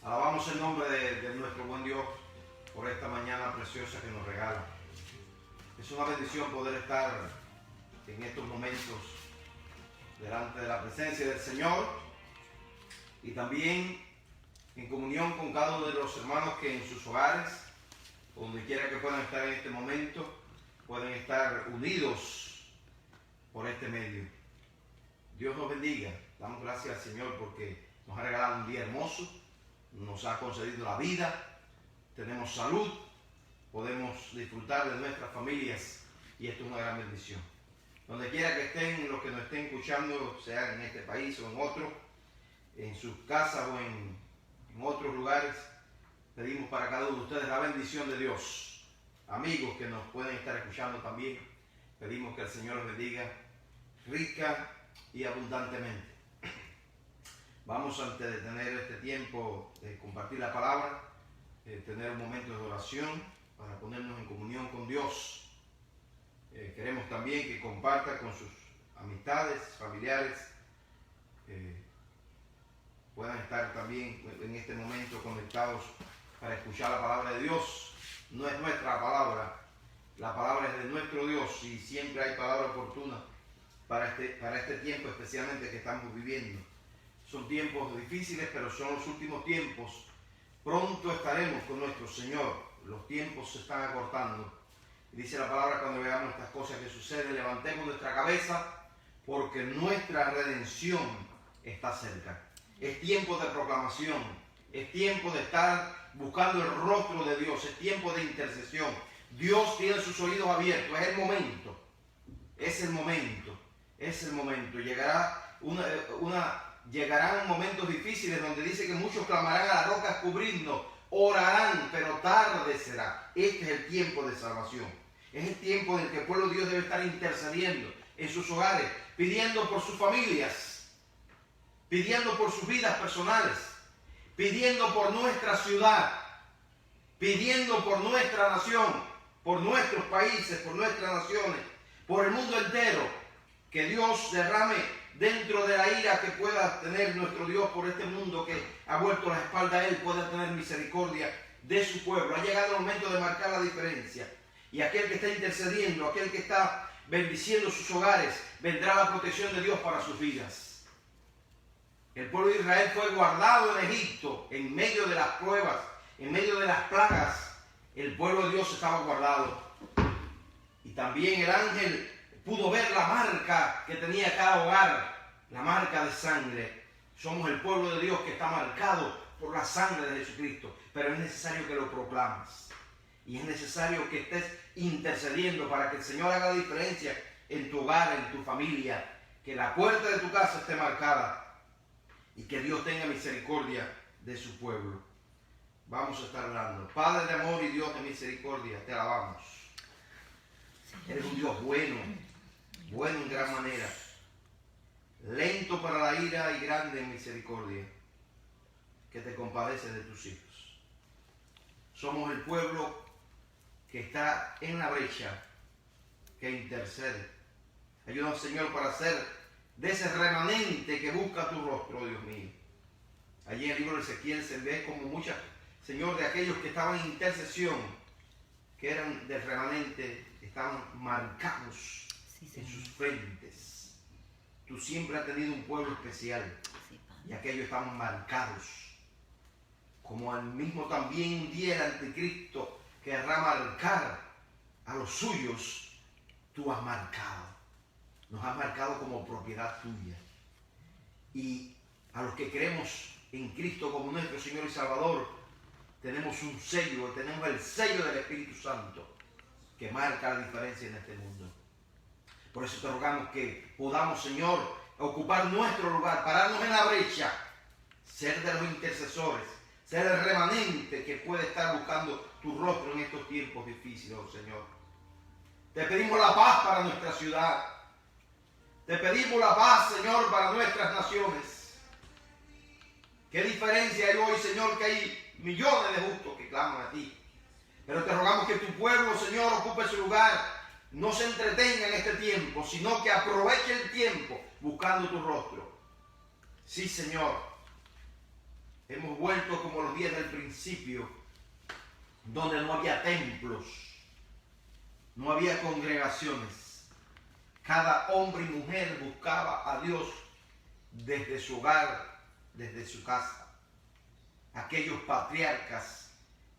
Alabamos el nombre de nuestro buen Dios por esta mañana preciosa que nos regala. Es una bendición poder estar en estos momentos delante de la presencia del Señor y también en comunión con cada uno de los hermanos que en sus hogares, donde quiera que puedan estar en este momento, pueden estar unidos por este medio. Dios nos bendiga. Damos gracias al Señor porque nos ha regalado un día hermoso, nos ha concedido la vida, tenemos salud, podemos disfrutar de nuestras familias y esto es una gran bendición. Donde quiera que estén, los que nos estén escuchando, sea en este país o en otro, en sus casas o en otros lugares, pedimos para cada uno de ustedes la bendición de Dios. Amigos que nos pueden estar escuchando también, pedimos que el Señor los bendiga rica y abundantemente. Vamos, antes de tener este tiempo de compartir la palabra, tener un momento de oración para ponernos en comunión con Dios. Queremos también que comparta con sus amistades, familiares, puedan estar también en este momento conectados para escuchar la palabra de Dios. No es nuestra palabra, la palabra es de nuestro Dios y siempre hay palabra oportuna para este tiempo especialmente que estamos viviendo. Son tiempos difíciles, pero son los últimos tiempos. Pronto estaremos con nuestro Señor. Los tiempos se están acortando. Y dice la palabra, cuando veamos estas cosas que suceden, levantemos nuestra cabeza porque nuestra redención está cerca. Es tiempo de proclamación. Es tiempo de estar buscando el rostro de Dios. Es tiempo de intercesión. Dios tiene sus oídos abiertos. Es el momento. Es el momento. Es el momento. Llegarán momentos difíciles donde dice que muchos clamarán a las rocas cubrirnos, orarán, pero tarde será. Este es el tiempo de salvación. Es el tiempo en el que el pueblo de Dios debe estar intercediendo en sus hogares, pidiendo por sus familias, pidiendo por sus vidas personales, pidiendo por nuestra ciudad, pidiendo por nuestra nación, por nuestros países, por nuestras naciones, por el mundo entero, que Dios derrame dentro de la ira que pueda tener nuestro Dios por este mundo que ha vuelto la espalda a Él, pueda tener misericordia de su pueblo. Ha llegado el momento de marcar la diferencia. Y aquel que está intercediendo, aquel que está bendiciendo sus hogares, vendrá la protección de Dios para sus vidas. El pueblo de Israel fue guardado en Egipto, en medio de las pruebas, en medio de las plagas. El pueblo de Dios estaba guardado. Y también el ángel pudo ver la marca que tenía cada hogar, la marca de sangre. Somos el pueblo de Dios que está marcado por la sangre de Jesucristo, pero es necesario que lo proclames. Y es necesario que estés intercediendo para que el Señor haga la diferencia en tu hogar, en tu familia, que la puerta de tu casa esté marcada y que Dios tenga misericordia de su pueblo. Vamos a estar orando. Padre de amor y Dios de misericordia, te alabamos. Eres un Dios bueno, bueno en gran manera, lento para la ira y grande en misericordia, que te compadeces de tus hijos. Somos el pueblo que está en la brecha, que intercede. Ayúdanos, Señor, para ser de ese remanente que busca tu rostro, Dios mío. Allí en el libro de Ezequiel se ve como muchas, Señor, de aquellos que estaban en intercesión, que eran del remanente, estaban marcados en sus frentes. Tú siempre has tenido un pueblo especial y aquellos estaban marcados. Como al mismo también un día el anticristo querrá marcar a los suyos, tú has marcado. Nos has marcado como propiedad tuya. Y a los que creemos en Cristo como nuestro Señor y Salvador, tenemos un sello, tenemos el sello del Espíritu Santo que marca la diferencia en este mundo. Por eso te rogamos que podamos, Señor, ocupar nuestro lugar, pararnos en la brecha, ser de los intercesores, ser el remanente que puede estar buscando tu rostro en estos tiempos difíciles, oh Señor. Te pedimos la paz para nuestra ciudad. Te pedimos la paz, Señor, para nuestras naciones. Qué diferencia hay hoy, Señor, que hay millones de justos que claman a ti. Pero te rogamos que tu pueblo, Señor, ocupe su lugar. No se entretenga en este tiempo, sino que aproveche el tiempo buscando tu rostro. Sí, Señor. Hemos vuelto como los días del principio, donde no había templos, no había congregaciones. Cada hombre y mujer buscaba a Dios desde su hogar, desde su casa. Aquellos patriarcas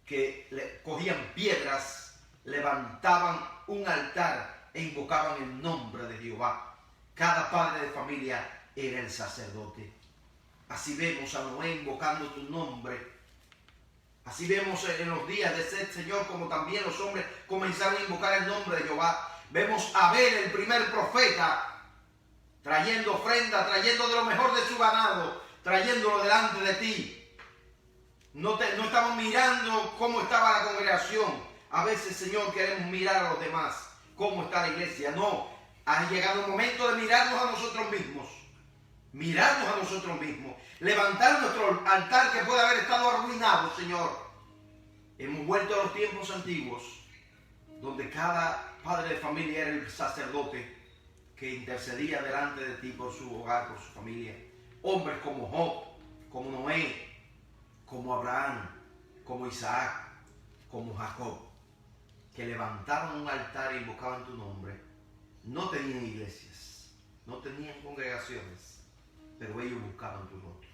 que cogían piedras, levantaban un altar e invocaban el nombre de Jehová. Cada padre de familia era el sacerdote. Así vemos a Noé invocando tu nombre. Así vemos en los días de Set, Señor, como también los hombres comenzaron a invocar el nombre de Jehová. Vemos a Abel, el primer profeta, trayendo ofrenda, trayendo de lo mejor de su ganado, trayéndolo delante de ti. No estamos mirando cómo estaba la congregación. A veces, Señor, queremos mirar a los demás, cómo está la iglesia. No, ha llegado el momento de mirarnos a nosotros mismos. Mirarnos a nosotros mismos. Levantar nuestro altar que puede haber estado arruinado, Señor. Hemos vuelto a los tiempos antiguos, donde cada padre de familia era el sacerdote que intercedía delante de ti por su hogar, por su familia. Hombres como Job, como Noé, como Abraham, como Isaac, como Jacob, que levantaron un altar e invocaban tu nombre. No tenían iglesias, no tenían congregaciones, pero ellos buscaban tu rostro.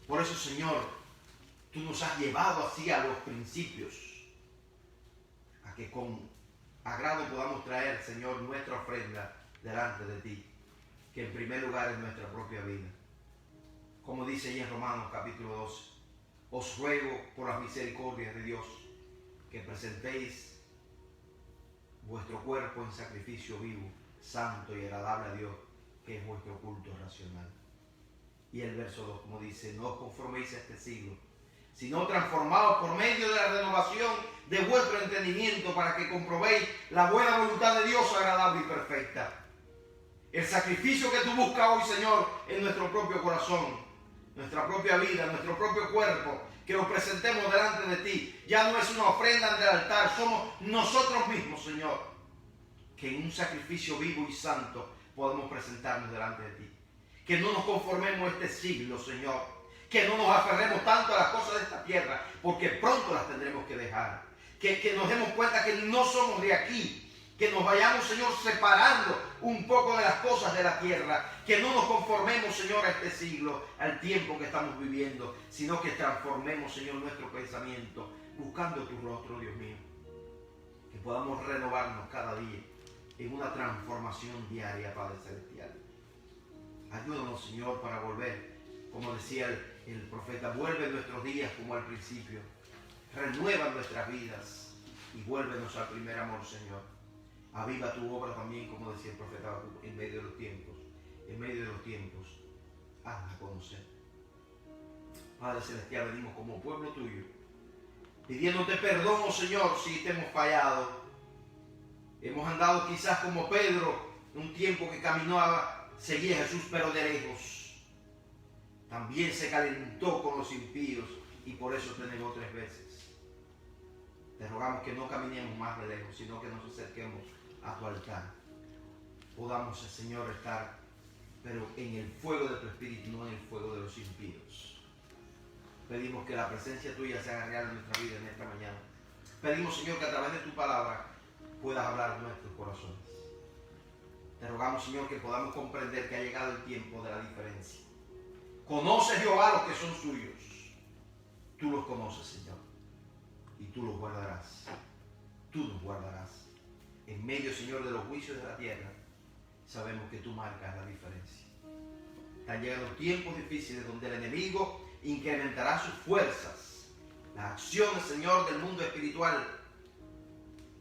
Por eso, Señor, tú nos has llevado así a los principios, a que con agrado podamos traer, Señor, nuestra ofrenda delante de ti, que en primer lugar es nuestra propia vida. Como dice ahí en Romanos capítulo 12, os ruego por las misericordias de Dios que presentéis vuestro cuerpo en sacrificio vivo, santo y agradable a Dios, que es vuestro culto racional. Y el verso 2, como dice, no os conforméis a este siglo, sino transformados por medio de la renovación de vuestro entendimiento, para que comprobéis la buena voluntad de Dios, agradable y perfecta. El sacrificio que tú buscas hoy, Señor, en nuestro propio corazón, nuestra propia vida, nuestro propio cuerpo, que lo presentemos delante de ti, ya no es una ofrenda ante el altar, somos nosotros mismos, Señor, que en un sacrificio vivo y santo podemos presentarnos delante de ti. Que no nos conformemos a este siglo, Señor. Que no nos aferremos tanto a las cosas de esta tierra, porque pronto las tendremos que dejar. Que nos demos cuenta que no somos de aquí. Que nos vayamos, Señor, separando un poco de las cosas de la tierra. Que no nos conformemos, Señor, a este siglo, al tiempo que estamos viviendo, sino que transformemos, Señor, nuestro pensamiento, buscando tu rostro, Dios mío. Que podamos renovarnos cada día en una transformación diaria, Padre Celestial. Ayúdanos, Señor, para volver, como decía el profeta, vuelve nuestros días como al principio, renueva nuestras vidas y vuélvenos al primer amor, Señor. Aviva tu obra también, como decía el profeta, en medio de los tiempos, hazla conocer. Padre Celestial, venimos como pueblo tuyo, pidiéndote perdón, oh Señor, si te hemos fallado. Hemos andado quizás como Pedro, un tiempo que caminaba, seguía a Jesús, pero de lejos. También se calentó con los impíos y por eso te negó 3 veces. Te rogamos que no caminemos más de lejos, sino que nos acerquemos a tu altar. Podamos, Señor, estar, pero en el fuego de tu espíritu, no en el fuego de los impíos. Pedimos que la presencia tuya se haga real en nuestra vida en esta mañana. Pedimos, Señor, que a través de tu palabra puedas hablar en nuestros corazones. Te rogamos, Señor, que podamos comprender que ha llegado el tiempo de la diferencia. Conoce Jehová los que son suyos. Tú los conoces, Señor. Y tú los guardarás. Tú nos guardarás. En medio, Señor, de los juicios de la tierra, sabemos que tú marcas la diferencia. Están llegando tiempos difíciles donde el enemigo incrementará sus fuerzas. Las acciones, Señor, del mundo espiritual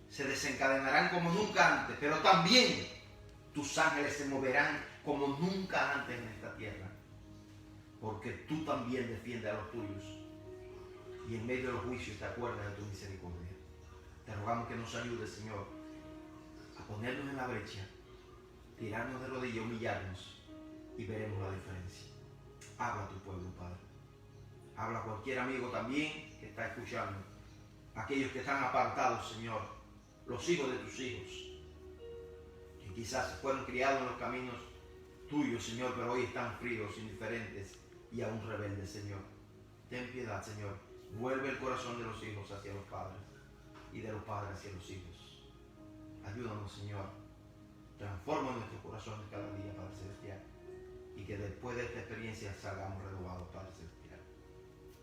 se desencadenarán como nunca antes, pero también tus ángeles se moverán como nunca antes en esta tierra, porque tú también defiendes a los tuyos y en medio de los juicios te acuerdas de tu misericordia. Te rogamos que nos ayudes, Señor, a ponernos en la brecha, tirarnos de rodillas, humillarnos y veremos la diferencia. Habla a tu pueblo, Padre. Habla a cualquier amigo también que está escuchando, aquellos que están apartados, Señor, los hijos de tus hijos, que quizás fueron criados en los caminos tuyos, Señor, pero hoy están fríos, indiferentes y aún rebeldes, Señor. ten piedad, Señor. Vuelve el corazón de los hijos hacia los padres y de los padres hacia los hijos. Ayúdanos, Señor. Transforma nuestros corazones cada día, Padre Celestial. Y que después de esta experiencia salgamos renovados, Padre Celestial.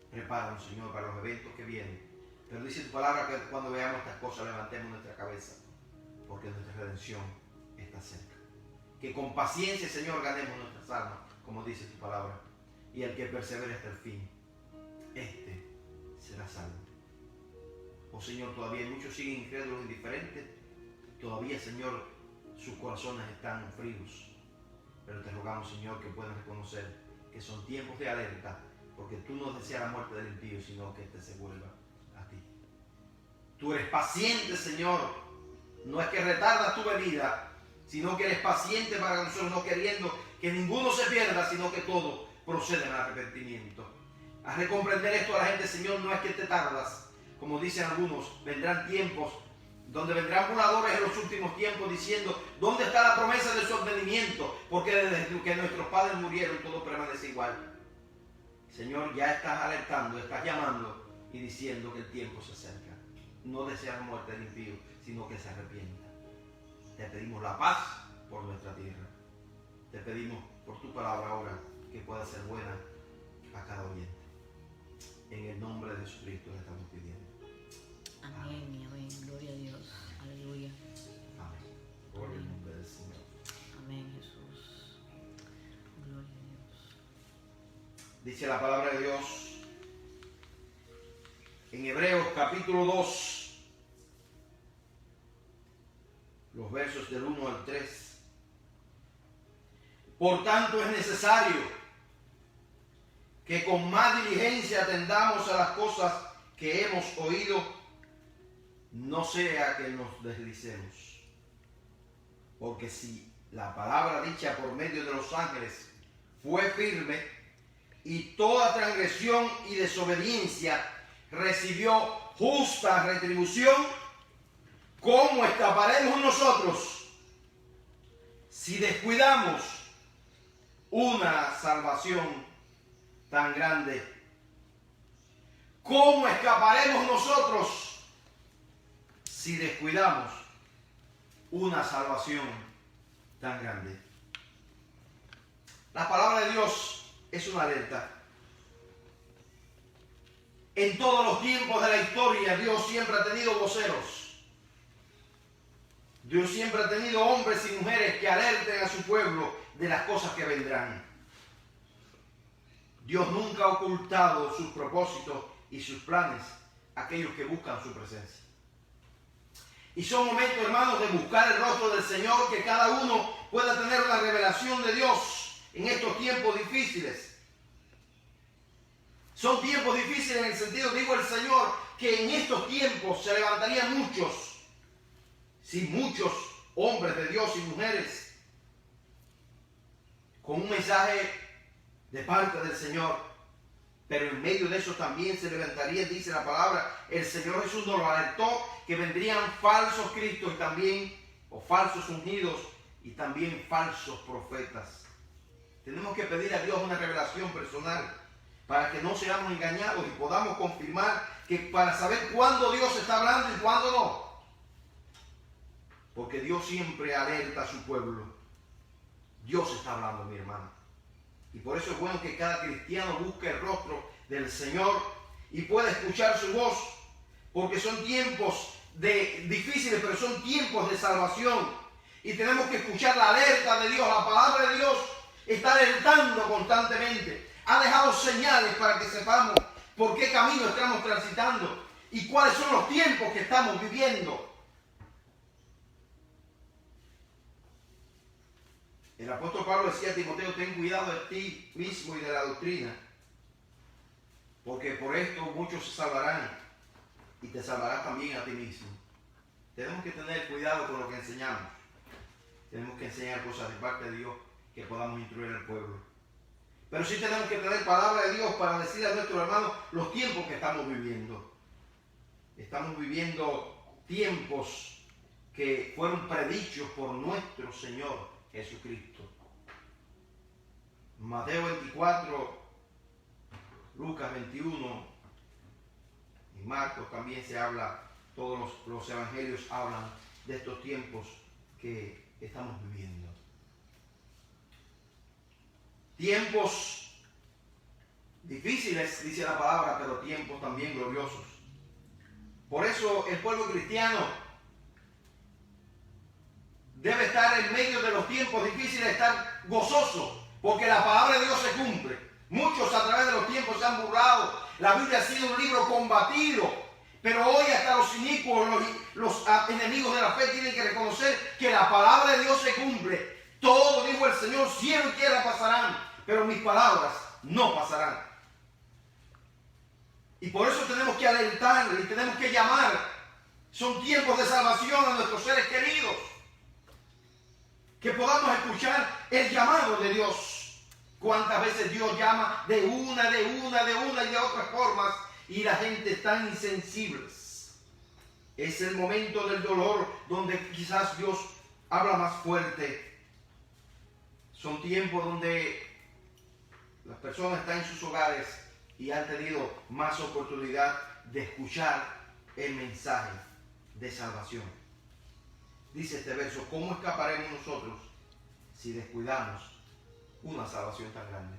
Prepáranos, Señor, para los eventos que vienen. Pero dice tu palabra que cuando veamos estas cosas levantemos nuestra cabeza, porque nuestra redención está cerca. Que con paciencia, Señor, ganemos nuestras almas, como dice tu palabra. Y el que persevere hasta el fin, este será salvo. Oh Señor, todavía muchos siguen incrédulos, indiferentes. Todavía, Señor, sus corazones están fríos. Pero te rogamos, Señor, que puedan reconocer que son tiempos de alerta, porque tú no deseas la muerte del impío, sino que éste se vuelva a ti. Tú eres paciente, Señor. No es que retardas tu venida, sino que eres paciente para nosotros, no queriendo que ninguno se pierda, sino que todos procedan al arrepentimiento. A recomprender esto a la gente, Señor, no es que te tardas. Como dicen algunos, vendrán tiempos donde vendrán burladores en los últimos tiempos diciendo, ¿dónde está la promesa de su advenimiento? Porque desde que nuestros padres murieron, todo permanece igual. Señor, ya estás alertando, estás llamando y diciendo que el tiempo se acerca. No deseas muerte del impío, sino que se arrepienta. Te pedimos la paz por nuestra tierra. Te pedimos por tu palabra ahora que pueda ser buena a cada oyente. En el nombre de Jesucristo le estamos pidiendo. Amén y amén. Gloria a Dios. Aleluya. Amén. Gloria al nombre del Señor. Amén, Jesús. Gloria a Dios. Dice la palabra de Dios en Hebreos capítulo 2, los versos del 1 al 3. Por tanto es necesario que con más diligencia atendamos a las cosas que hemos oído, no sea que nos deslicemos. Porque si la palabra dicha por medio de los ángeles fue firme, y toda transgresión y desobediencia recibió justa retribución, ¿cómo escaparemos nosotros si descuidamos una salvación tan grande? ¿Cómo escaparemos nosotros si descuidamos una salvación tan grande? La palabra de Dios es una alerta. En todos los tiempos de la historia, Dios siempre ha tenido voceros. Dios siempre ha tenido hombres y mujeres que alerten a su pueblo de las cosas que vendrán. Dios nunca ha ocultado sus propósitos y sus planes a aquellos que buscan su presencia. Y son momentos, hermanos, de buscar el rostro del Señor, que cada uno pueda tener una revelación de Dios en estos tiempos difíciles. Son tiempos difíciles en el sentido, digo el Señor, que en estos tiempos se levantarían muchos, sí, muchos hombres de Dios y mujeres, con un mensaje de parte del Señor. Pero en medio de eso también se levantaría, dice la palabra, el Señor Jesús nos lo alertó, que vendrían falsos cristos y también, o falsos ungidos, y también falsos profetas. Tenemos que pedir a Dios una revelación personal para que no seamos engañados y podamos confirmar que para saber cuándo Dios está hablando y cuándo no. Porque Dios siempre alerta a su pueblo. Dios está hablando, mi hermano. Y por eso es bueno que cada cristiano busque el rostro del Señor y pueda escuchar su voz, porque son tiempos difíciles, pero son tiempos de salvación. Y tenemos que escuchar la alerta de Dios. La palabra de Dios está alertando constantemente. Ha dejado señales para que sepamos por qué camino estamos transitando y cuáles son los tiempos que estamos viviendo. El apóstol Pablo decía a Timoteo, ten cuidado de ti mismo y de la doctrina, porque por esto muchos se salvarán y te salvarás también a ti mismo. Tenemos que tener cuidado con lo que enseñamos. Tenemos que enseñar cosas de parte de Dios que podamos instruir al pueblo. Pero sí tenemos que tener palabra de Dios para decirle a nuestros hermanos los tiempos que estamos viviendo. Estamos viviendo tiempos que fueron predichos por nuestro Señor Jesucristo. Mateo 24, Lucas 21 y Marcos también se habla, todos los evangelios hablan de estos tiempos que estamos viviendo. Tiempos difíciles, dice la palabra, pero tiempos también gloriosos. Por eso el pueblo cristiano debe estar en medio de los tiempos difíciles, estar gozoso, porque la palabra de Dios se cumple. Muchos a través de los tiempos se han burlado. La Biblia ha sido un libro combatido, pero hoy hasta los inicuos, los enemigos de la fe tienen que reconocer que la palabra de Dios se cumple. Todo, dijo el Señor, cielo y tierra pasarán, pero mis palabras no pasarán. Y por eso tenemos que alentar y tenemos que llamar. Son tiempos de salvación a nuestros seres queridos. Que podamos escuchar el llamado de Dios. Cuántas veces Dios llama de una y de otras formas y la gente está insensible. Es el momento del dolor donde quizás Dios habla más fuerte. Son tiempos donde las personas están en sus hogares y han tenido más oportunidad de escuchar el mensaje de salvación. Dice este verso, ¿cómo escaparemos nosotros si descuidamos una salvación tan grande?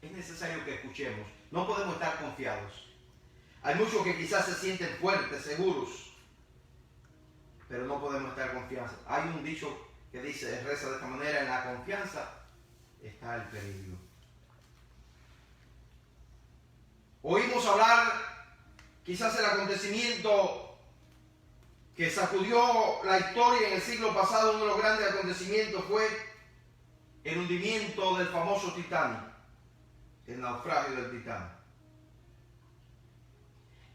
Es necesario que escuchemos. No podemos estar confiados. Hay muchos que quizás se sienten fuertes, seguros, pero no podemos estar confiados. Hay un dicho que dice, reza de esta manera, en la confianza está el peligro. Oímos hablar quizás el acontecimiento que sacudió la historia en el siglo pasado. Uno de los grandes acontecimientos fue el hundimiento del famoso Titanic, el naufragio del Titanic.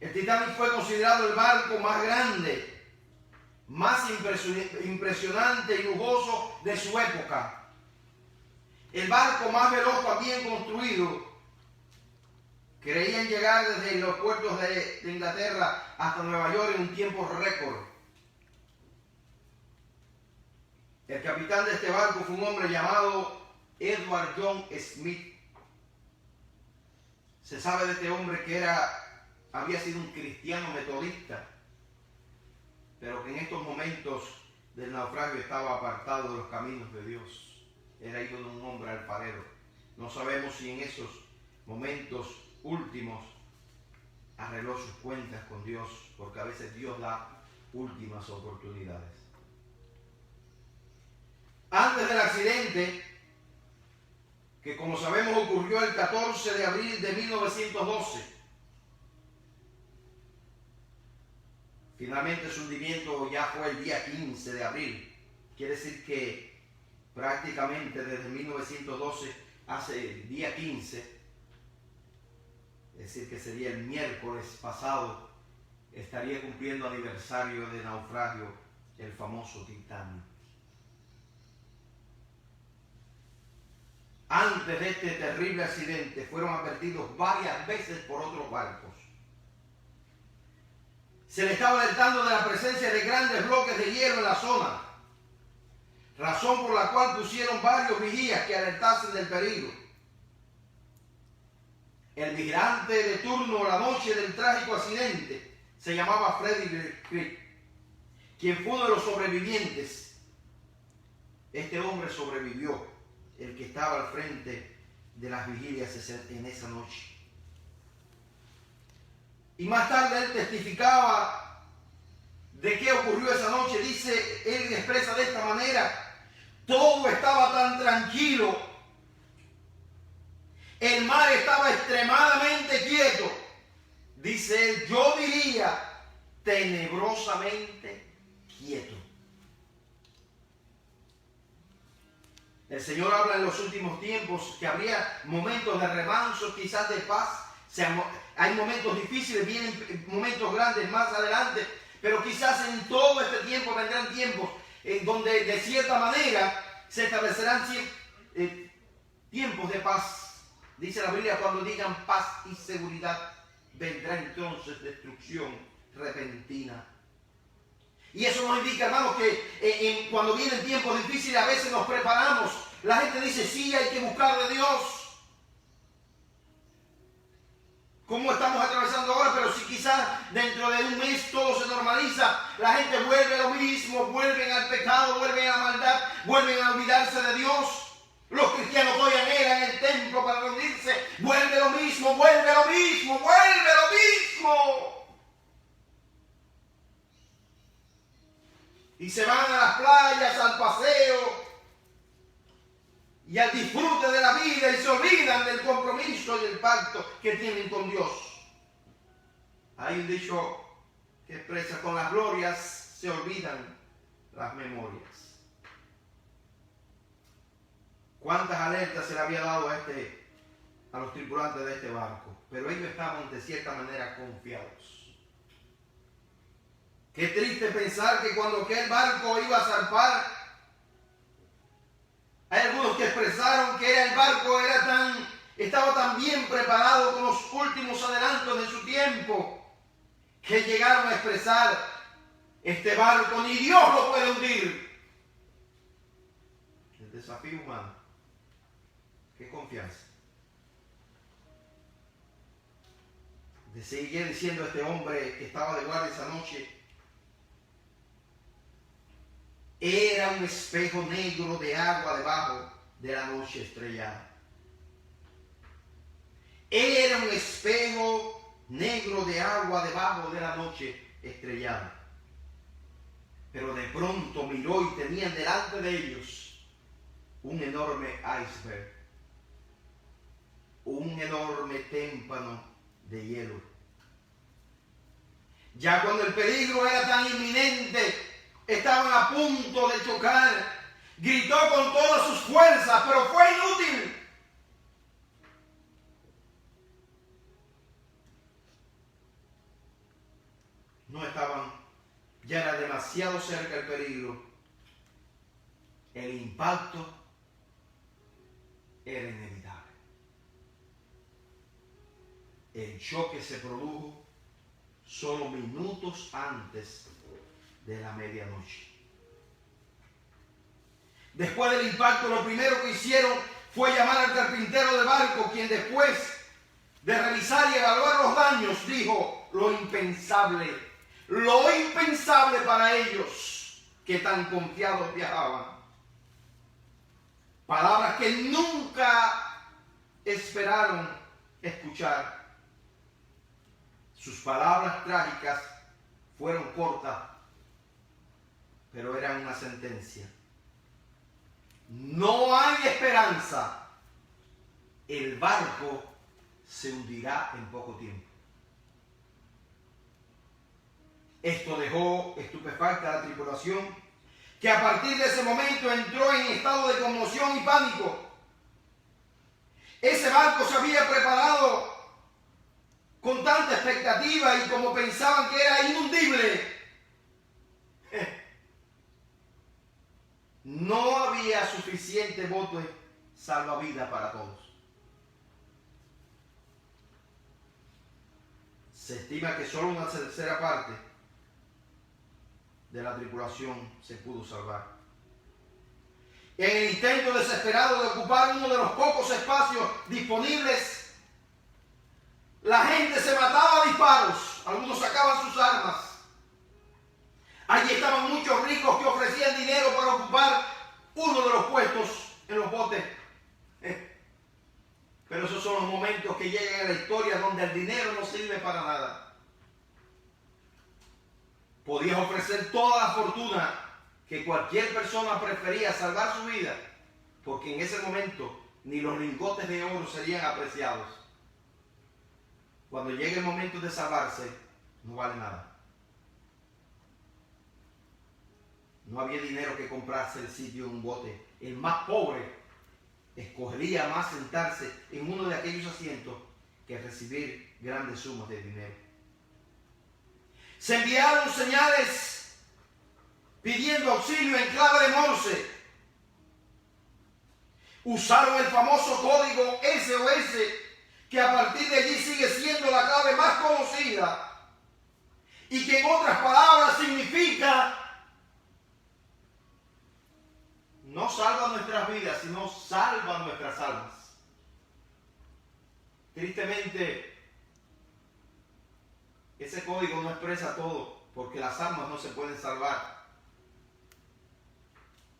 El Titanic fue considerado el barco más grande, más impresionante y lujoso de su época. El barco más veloz también construido. Creían llegar desde los puertos de Inglaterra hasta Nueva York en un tiempo récord. El capitán de este barco fue un hombre llamado Edward John Smith. Se sabe de este hombre que había sido un cristiano metodista, pero que en estos momentos del naufragio estaba apartado de los caminos de Dios. Era hijo de un hombre alfarero. No sabemos si en esos momentos últimos arregló sus cuentas con Dios, porque a veces Dios da últimas oportunidades. Antes del accidente, que como sabemos ocurrió el 14 de abril de 1912, finalmente su hundimiento ya fue el día 15 de abril. Quiere decir que prácticamente desde 1912 hace el día 15, es decir, que sería el miércoles pasado, estaría cumpliendo aniversario de naufragio el famoso Titanic. Antes de este terrible accidente fueron advertidos varias veces por otros barcos. Se le estaba alertando de la presencia de grandes bloques de hielo en la zona, razón por la cual pusieron varios vigías que alertasen del peligro. El vigilante de turno la noche del trágico accidente se llamaba Freddie Creek, quien fue uno de los sobrevivientes. Este hombre sobrevivió, el que estaba al frente de las vigilias en esa noche. Y más tarde él testificaba de qué ocurrió esa noche. Dice, él expresa de esta manera: todo estaba tan tranquilo. El mar estaba extremadamente quieto. Dice él, yo diría tenebrosamente quieto. El Señor habla en los últimos tiempos que habría momentos de remanso, quizás de paz. Hay momentos difíciles, vienen momentos grandes más adelante, pero quizás en todo este tiempo vendrán tiempos en donde de cierta manera se establecerán tiempos de paz. Dice la Biblia, cuando digan paz y seguridad, vendrá entonces destrucción repentina. Y eso nos indica, hermanos, que cuando vienen tiempos difíciles a veces nos preparamos. La gente dice, sí, hay que buscar de Dios. como estamos atravesando ahora, pero si quizás dentro de un mes todo se normaliza, la gente vuelve a lo mismo, vuelven al pecado, vuelven a la maldad, vuelven a olvidarse de Dios. Los cristianos hoy anhelan el templo para reunirse, vuelve lo mismo, vuelve lo mismo, vuelve lo mismo. Y se van a las playas, al paseo y al disfrute de la vida y se olvidan del compromiso y del pacto que tienen con Dios. Hay un dicho que expresa: con las glorias se olvidan las memorias. ¿Cuántas alertas se le había dado a los tripulantes de este barco? Pero ellos estaban de cierta manera confiados. Qué triste pensar que cuando aquel barco iba a zarpar, hay algunos que expresaron que el barco estaba tan bien preparado con los últimos adelantos de su tiempo, que llegaron a expresar: este barco ni Dios lo puede hundir. El desafío humano. Qué confianza. Seguía diciendo este hombre que estaba de guardia esa noche: era un espejo negro de agua debajo de la noche estrellada. Era un espejo negro de agua debajo de la noche estrellada. Pero de pronto miró y tenían delante de ellos un enorme iceberg, un enorme témpano de hielo. Ya cuando el peligro era tan inminente, estaban a punto de chocar, gritó con todas sus fuerzas, pero fue inútil. No estaban, ya era demasiado cerca el peligro. El impacto era inevitable. El choque se produjo solo minutos antes de la medianoche. Después del impacto, lo primero que hicieron fue llamar al carpintero del barco, quien después de revisar y evaluar los daños, dijo lo impensable para ellos que tan confiados viajaban. Palabras que nunca esperaron escuchar. Sus palabras trágicas fueron cortas, pero eran una sentencia. No hay esperanza. El barco se hundirá en poco tiempo. Esto dejó estupefacta a la tripulación, que a partir de ese momento entró en estado de conmoción y pánico. Ese barco se había preparado con tanta expectativa y como pensaban que era inundible. No había suficiente bote salvavidas para todos. Se estima que solo una tercera parte de la tripulación se pudo salvar. En el intento desesperado de ocupar uno de los pocos espacios disponibles, la gente se mataba a disparos. Algunos sacaban sus armas. Allí estaban muchos ricos que ofrecían dinero para ocupar uno de los puestos en los botes. Pero esos son los momentos que llegan a la historia donde el dinero no sirve para nada. Podías ofrecer toda la fortuna que cualquier persona prefería salvar su vida, porque en ese momento ni los lingotes de oro serían apreciados. Cuando llegue el momento de salvarse, no vale nada. No había dinero que comprarse el sitio en un bote. El más pobre escogería más sentarse en uno de aquellos asientos que recibir grandes sumas de dinero. Se enviaron señales pidiendo auxilio en clave de Morse. Usaron el famoso código SOS, que a partir de allí sigue siendo la clave más conocida y que en otras palabras significa: no salva nuestras vidas, sino salva nuestras almas. Tristemente, Ese código no expresa todo, porque las almas no se pueden salvar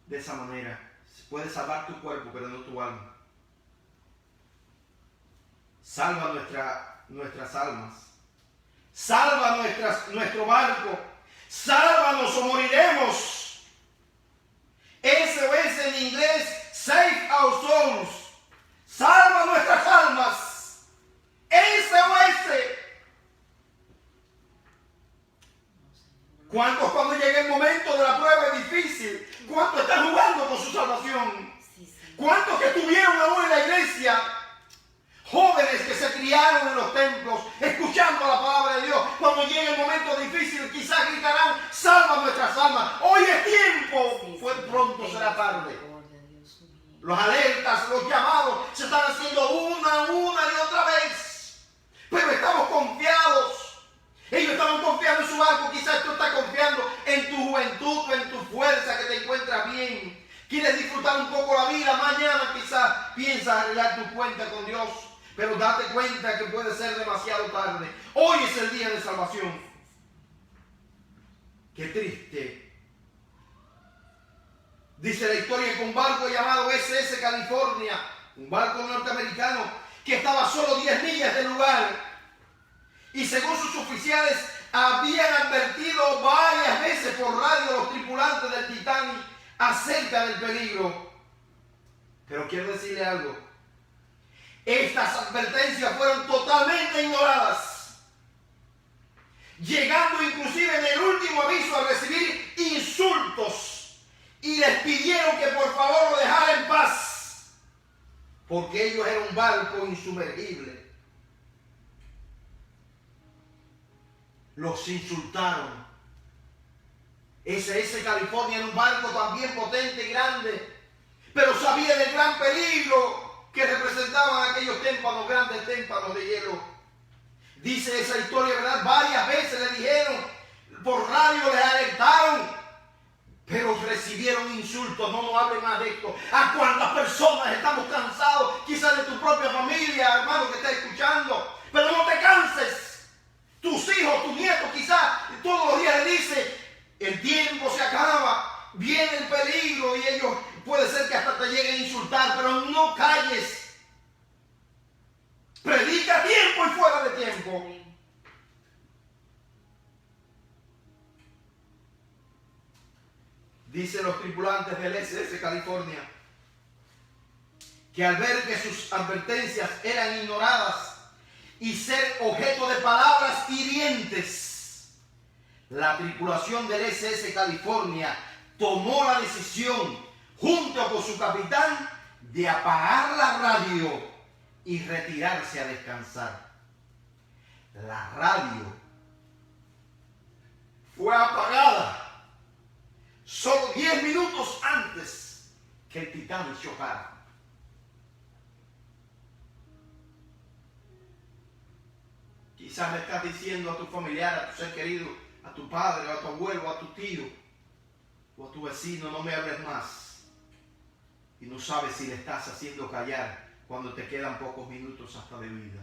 de esa manera. Se puede salvar tu cuerpo, pero no tu alma. Salva nuestras almas. Salva nuestro barco. Sálvanos o moriremos. SOS en inglés, Save Our Souls. Salva nuestras almas. SOS. ¿Cuántos cuando llega el momento de la prueba es difícil? ¿Cuántos están jugando con su salvación? ¿Cuántos que estuvieron aún en la iglesia? Jóvenes que se criaron en los templos, escuchando la palabra de Dios. Cuando llegue el momento difícil, quizás gritarán, salva nuestras almas. Hoy es tiempo, fue pronto, será tarde. Los alertas, los llamados se están haciendo una y otra vez. Pero estamos confiados. Ellos estaban confiando en su barco, quizás tú estás confiando en tu juventud, en tu fuerza, que te encuentras bien. Quieres disfrutar un poco la vida, mañana quizás piensas arreglar tu cuenta con Dios, pero date cuenta que puede ser demasiado tarde. Hoy es el día de salvación. Qué triste. Dice la historia que un barco llamado SS California, un barco norteamericano que estaba a solo 10 millas del lugar, y según sus oficiales habían advertido varias veces por radio a los tripulantes del Titanic acerca del peligro. Pero quiero decirle algo. Estas advertencias fueron totalmente ignoradas, llegando inclusive en el último aviso a recibir insultos, y les pidieron que por favor lo dejaran en paz, porque ellos eran un barco insumergible. Los insultaron. SS California era un barco también potente y grande, pero sabía del gran peligro que representaban aquellos témpanos, grandes témpanos de hielo. Dice esa historia, ¿verdad? Varias veces le dijeron, por radio le alertaron, pero recibieron insultos. No hable más de esto. ¿A cuántas personas estamos cansados? Quizás de tu propia familia, hermano, que está escuchando. Pero no te canses. Tus hijos, tus nietos, quizás todos los días le dicen, el tiempo se acaba, viene el peligro, y ellos puede ser que hasta te lleguen a insultar, pero no calles. Predica a tiempo y fuera de tiempo. Dicen los tripulantes del SS California que al ver que sus advertencias eran ignoradas y ser objeto de palabras hirientes, la tripulación del SS California tomó la decisión, junto con su capitán, de apagar la radio y retirarse a descansar. La radio fue apagada solo 10 minutos antes que el Titanic chocara. Quizás le estás diciendo a tu familiar, a tu ser querido, a tu padre, a tu abuelo, a tu tío o a tu vecino, no me hables más. Y no sabes si le estás haciendo callar cuando te quedan pocos minutos hasta de vida.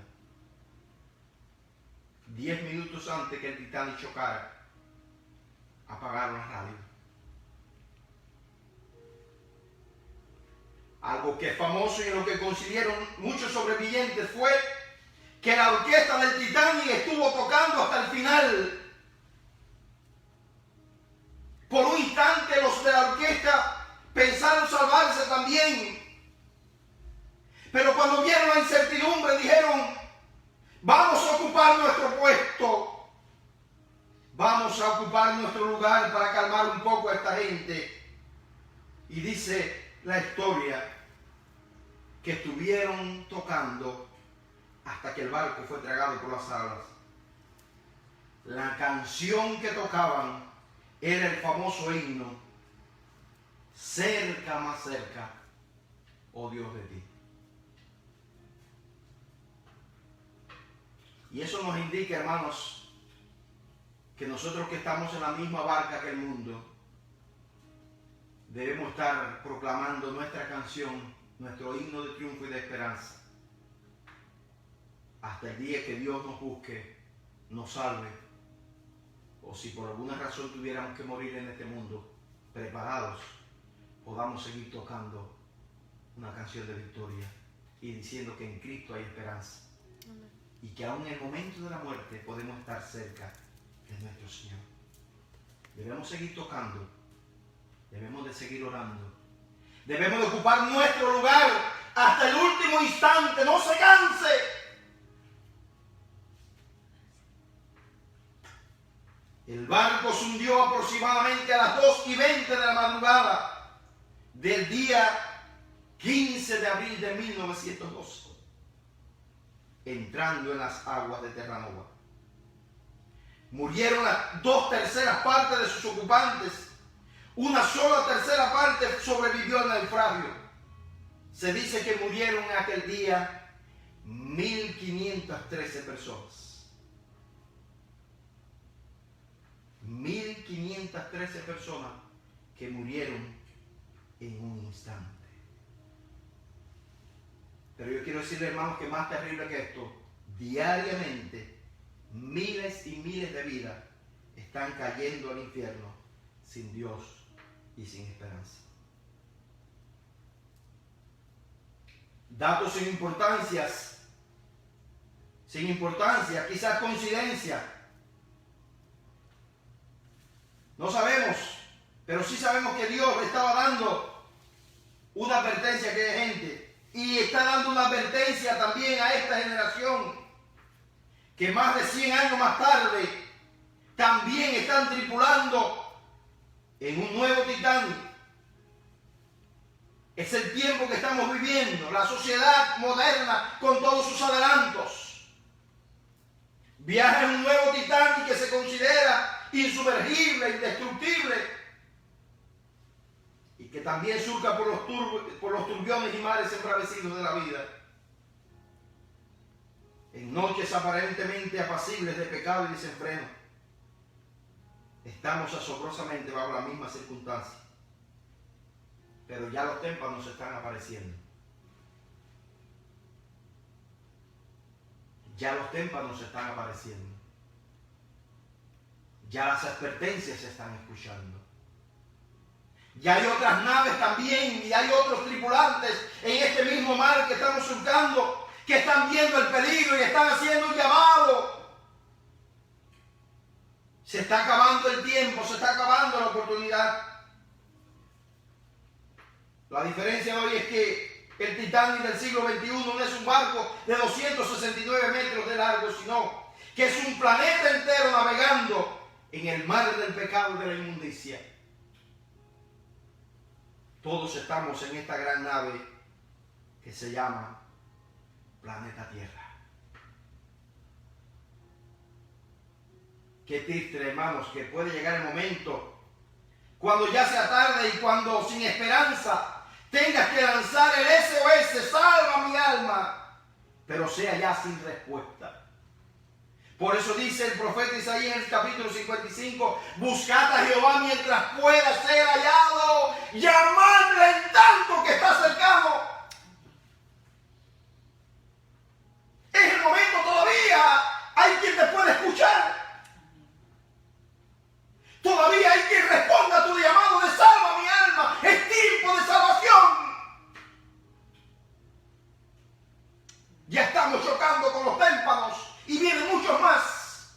10 minutos antes que el Titanic chocara, apagaron la radio. Algo que es famoso y en lo que coincidieron muchos sobrevivientes fue que la orquesta del Titanic estuvo tocando hasta el final. Por un instante los de la orquesta pensaron salvarse también. Pero cuando vieron la incertidumbre dijeron, vamos a ocupar nuestro puesto. Vamos a ocupar nuestro lugar para calmar un poco a esta gente. Y dice la historia que estuvieron tocando hasta que el barco fue tragado por las alas. La canción que tocaban era el famoso himno, cerca, más cerca, oh Dios de ti. Y eso nos indica, hermanos, que nosotros que estamos en la misma barca que el mundo, debemos estar proclamando nuestra canción, nuestro himno de triunfo y de esperanza, hasta el día que Dios nos busque nos salve, o si por alguna razón tuviéramos que morir en este mundo, preparados, podamos seguir tocando una canción de victoria y diciendo que en Cristo hay esperanza. Amén. Y que aún en el momento de la muerte podemos estar cerca de nuestro Señor. Debemos seguir tocando, debemos de seguir orando, debemos de ocupar nuestro lugar hasta el último instante. No se canse. El barco se hundió aproximadamente a las 2:20 de la madrugada del día 15 de abril de 1912, entrando en las aguas de Terranova. Murieron las 2/3 partes de sus ocupantes. Una sola 1/3 parte sobrevivió al naufragio. Se dice que murieron en aquel día 1.513 personas. 1.513 personas que murieron en un instante. Pero yo quiero decirle, hermanos, que más terrible que esto, diariamente miles y miles de vidas están cayendo al infierno sin Dios y sin esperanza. Datos sin importancia, quizás coincidencia. No sabemos, pero sí sabemos que Dios le estaba dando una advertencia a aquella gente. Y está dando una advertencia también a esta generación, que más de 100 años más tarde también están tripulando en un nuevo Titanic. Es el tiempo que estamos viviendo, la sociedad moderna con todos sus adelantos. Viaja en un nuevo Titanic que se considera insumergible, indestructible, y que también surca por los turbiones y mares embravecidos de la vida. En noches aparentemente apacibles de pecado y desenfreno, estamos asombrosamente bajo la misma circunstancia. Pero ya los témpanos están apareciendo. Ya los témpanos están apareciendo. Ya las advertencias se están escuchando. Ya hay otras naves también y hay otros tripulantes en este mismo mar que estamos surcando, que están viendo el peligro y están haciendo un llamado. Se está acabando el tiempo, se está acabando la oportunidad. La diferencia de hoy es que el Titanic del siglo XXI no es un barco de 269 metros de largo, sino que es un planeta entero navegando en el mar del pecado y de la inmundicia. Todos estamos en esta gran nave que se llama planeta Tierra. Qué triste, hermanos, que puede llegar el momento cuando ya sea tarde y cuando sin esperanza tengas que lanzar el SOS, salva mi alma, pero sea ya sin respuesta. Por eso dice el profeta Isaías en el capítulo 55, buscad a Jehová mientras pueda ser hallado, llamadle en tanto que está cercano. Es el momento todavía, hay quien te puede escuchar. Todavía hay quien responda a tu llamado de salva mi alma. Es tiempo de salvación. Ya estamos chocando con los témpanos y vienen muchos más.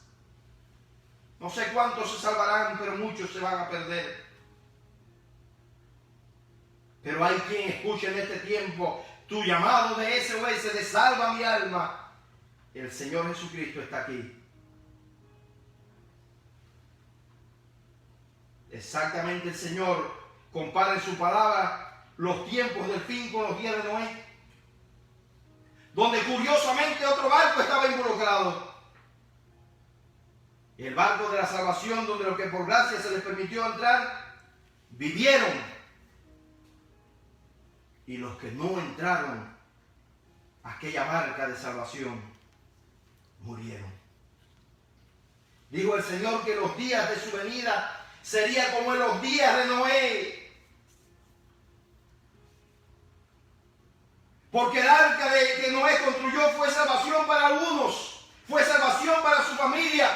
No sé cuántos se salvarán, pero muchos se van a perder. Pero hay quien escuche en este tiempo tu llamado de SOS, de salva mi alma. El Señor Jesucristo está aquí. Exactamente, el Señor compara en su palabra los tiempos del fin con los días de Noé, donde curiosamente otro barco estaba involucrado. El barco de la salvación, donde los que por gracia se les permitió entrar, vivieron. Y los que no entraron a aquella barca de salvación, murieron. Dijo el Señor que los días de su venida sería como en los días de Noé. Porque el arca que Noé construyó fue salvación para algunos, fue salvación para su familia,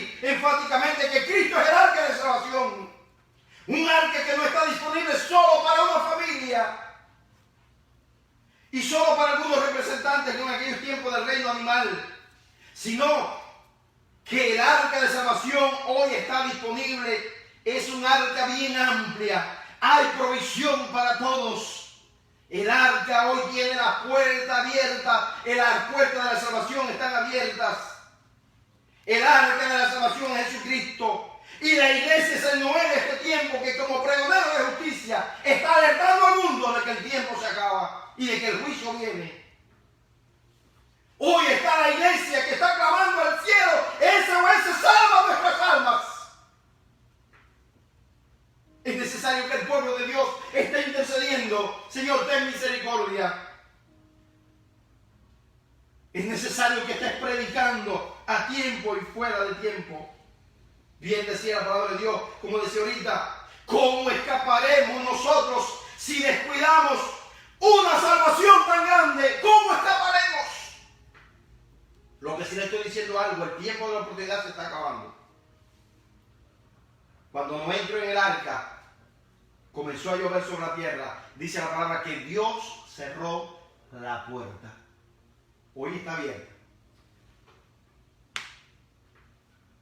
decir enfáticamente que Cristo es el arca de salvación. Un arca que no está disponible solo para una familia y solo para algunos representantes en aquellos tiempos del reino animal, sino que el arca de salvación hoy está disponible. Es un arca bien amplia. Hay provisión para todos. El arca hoy tiene la puerta abierta. Las puertas de la salvación están abiertas. El arca de la salvación es Jesucristo. Y la iglesia es el Noé de este tiempo que como pregonero de justicia está alertando al mundo de que el tiempo se acaba y de que el juicio viene. Hoy está la iglesia que está clamando al cielo. Ese salva nuestras almas. Es necesario que el pueblo de Dios esté intercediendo. Señor, ten misericordia. Es necesario que estés predicando a tiempo y fuera de tiempo. Bien decía la palabra de Dios, como decía ahorita, ¿cómo escaparemos nosotros si descuidamos una salvación tan grande? ¿Cómo escaparemos? Lo que sí le estoy diciendo algo, el tiempo de la oportunidad se está acabando. Cuando no entró en el arca, comenzó a llover sobre la tierra. Dice la palabra que Dios cerró la puerta. Hoy está abierta,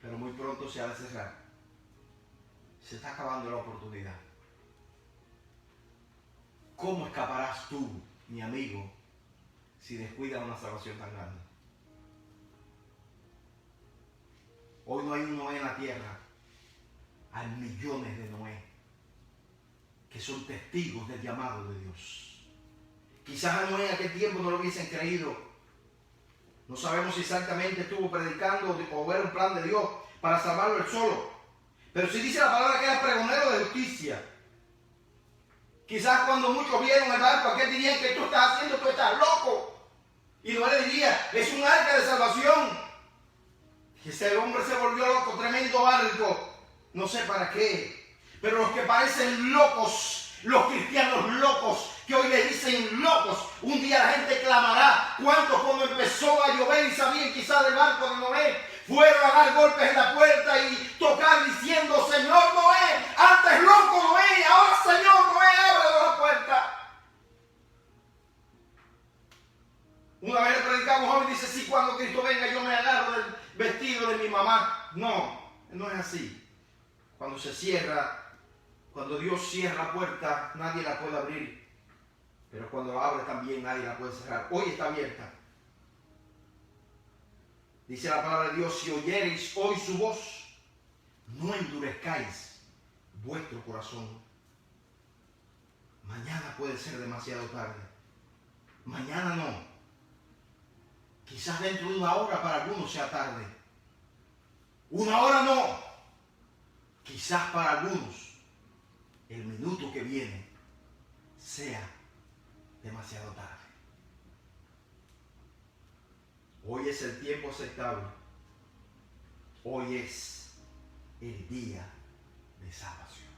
pero muy pronto se ha de cerrar. Se está acabando la oportunidad. ¿Cómo escaparás tú, mi amigo, si descuidas una salvación tan grande? Hoy no hay un Noé en la tierra. Hay millones de Noé que son testigos del llamado de Dios. Quizás a Noé en aquel tiempo no lo hubiesen creído. No sabemos si exactamente estuvo predicando o era un plan de Dios para salvarlo él solo. Pero sí dice la palabra que era pregonero de justicia. Quizás cuando muchos vieron el barco, aquel dirían que tú estás haciendo, tú estás loco. Y Noé le diría, es un arca de salvación. Y ese hombre se volvió loco, tremendo barco. No sé para qué. Pero los que parecen locos, los cristianos locos, que hoy le dicen locos, un día la gente clamará. ¿Cuántos cuando empezó a llover y sabían quizás del barco de Noé, fueron a dar golpes en la puerta y tocar diciendo, Señor Noé, antes loco Noé, ahora Señor Noé, abre la puerta? Una vez le predicamos a un joven y dice, sí, cuando Cristo venga yo me agarro del vestido de mi mamá. No, no es así. Cuando se cierra, cuando Dios cierra la puerta, nadie la puede abrir. Pero cuando la abre también nadie la puede cerrar. Hoy está abierta. Dice la palabra de Dios, si oyereis hoy su voz, no endurezcáis vuestro corazón. Mañana puede ser demasiado tarde. Mañana no. Quizás dentro de una hora para algunos sea tarde. Una hora no. Quizás para algunos el minuto que viene sea demasiado tarde. Hoy es el tiempo aceptable. Hoy es el día de salvación.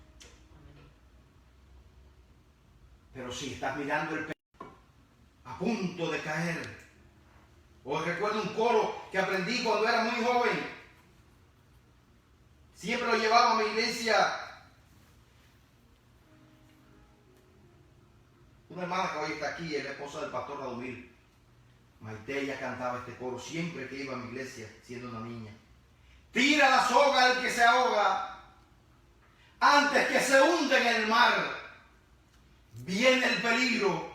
Pero si estás mirando el peligro a punto de caer. Os recuerdo un coro que aprendí cuando era muy joven. Siempre lo llevaba a mi iglesia. Una hermana que hoy está aquí, es la esposa del pastor Radomil. Maite, ella cantaba este coro siempre que iba a mi iglesia, siendo una niña. Tira la soga al que se ahoga, antes que se hunde en el mar. Viene el peligro,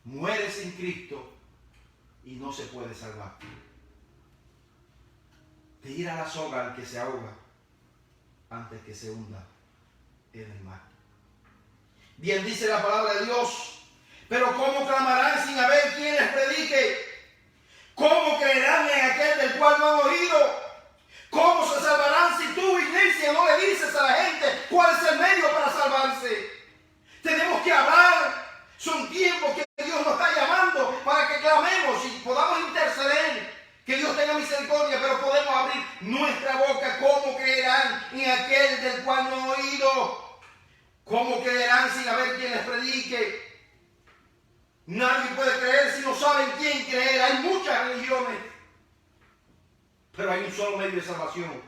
muere sin Cristo y no se puede salvar. Tira la soga al que se ahoga, antes que se hunda en el mar. Bien dice la palabra de Dios, pero ¿cómo clamarán sin haber quien les predique? ¿Cómo creerán en aquel del cual no han oído? ¿Cómo se salvarán si tú, iglesia, no le dices a la gente cuál es el medio para salvarse? Tenemos que hablar. Son tiempos que Dios nos está llamando para que clamemos y podamos interceder. Que Dios tenga misericordia, pero podemos abrir nuestra boca. ¿Cómo creerán en aquel del cual no han oído? ¿Cómo creerán sin haber quien les predique? Nadie puede creer si no saben quién creer. Hay muchas religiones, pero hay un solo medio de salvación.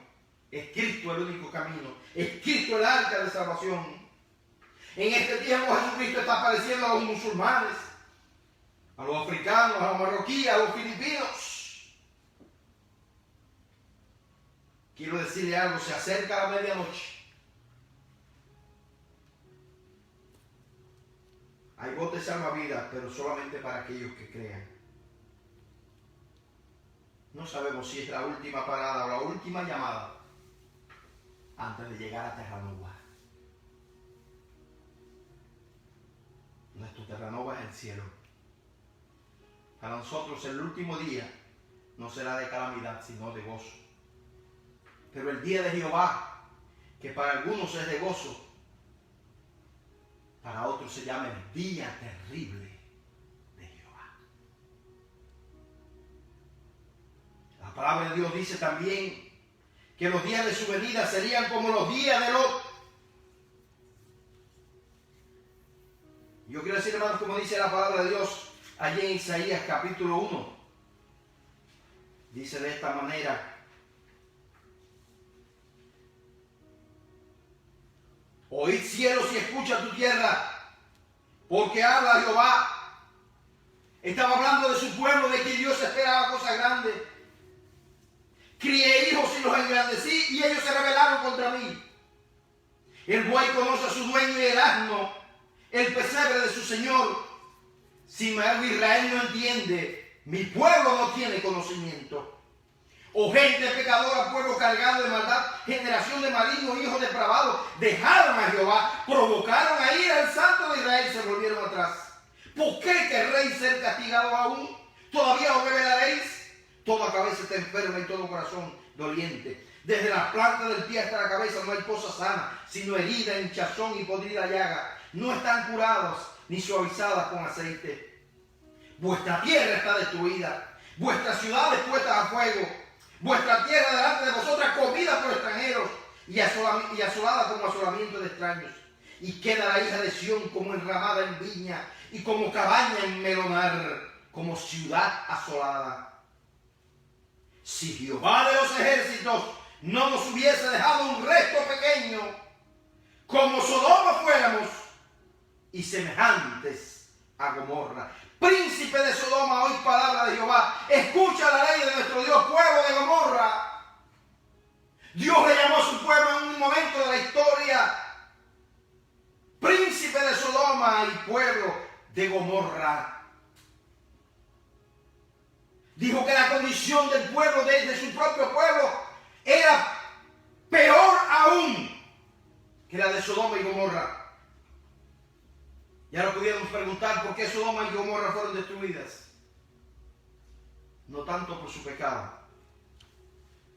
Es Cristo el único camino. Es Cristo el arca de salvación. En este tiempo Jesucristo está apareciendo a los musulmanes, a los africanos, a los marroquíes, a los filipinos. Quiero decirle algo, se acerca la medianoche. Hay botes salvavidas, pero solamente para aquellos que crean. No sabemos si es la última parada o la última llamada antes de llegar a Terranova. Nuestro Terranova es el cielo. Para nosotros el último día no será de calamidad, sino de gozo. Pero el día de Jehová, que para algunos es de gozo, para otros se llama el día terrible de Jehová. La palabra de Dios dice también que los días de su venida serían como los días de Lot. Yo quiero decir, hermanos, como dice la palabra de Dios allí en Isaías capítulo 1. Dice de esta manera: oíd cielos y escucha tu tierra, porque habla Jehová. Estaba hablando de su pueblo, de que Dios esperaba cosas grandes. Crié hijos y los engrandecí, y ellos se rebelaron contra mí. El buey conoce a su dueño y el asno el pesebre de su señor. Sin embargo, Israel no entiende, mi pueblo no tiene conocimiento. Oh gente pecadora, pueblo cargado de maldad, generación de malignos, hijos depravados, dejaron a Jehová, provocaron a ir al santo de Israel, se volvieron atrás. ¿Por qué querréis ser castigados aún? ¿Todavía os rebelaréis? Toda cabeza está enferma y todo corazón doliente. Desde la planta del pie hasta la cabeza no hay cosa sana, sino herida, hinchazón y podrida llaga. No están curadas ni suavizadas con aceite. Vuestra tierra está destruida, vuestras ciudades puestas a fuego. Vuestra tierra delante de vosotras comida por extranjeros y asolada como asolamiento de extraños. Y queda la hija de Sión como enramada en viña y como cabaña en melonar, como ciudad asolada. Si Jehová de los ejércitos no nos hubiese dejado un resto pequeño, como Sodoma fuéramos y semejantes a Gomorra. Príncipe de Sodoma, oíd palabra de Jehová. Escucha la ley de nuestro Dios, pueblo de Gomorra. Dios le llamó a su pueblo en un momento de la historia príncipe de Sodoma y pueblo de Gomorra. Dijo que la condición del pueblo, de su propio pueblo, era peor aún que la de Sodoma y Gomorra. Ya lo pudiéramos preguntar por qué Sodoma y Gomorra fueron destruidas. No tanto por su pecado,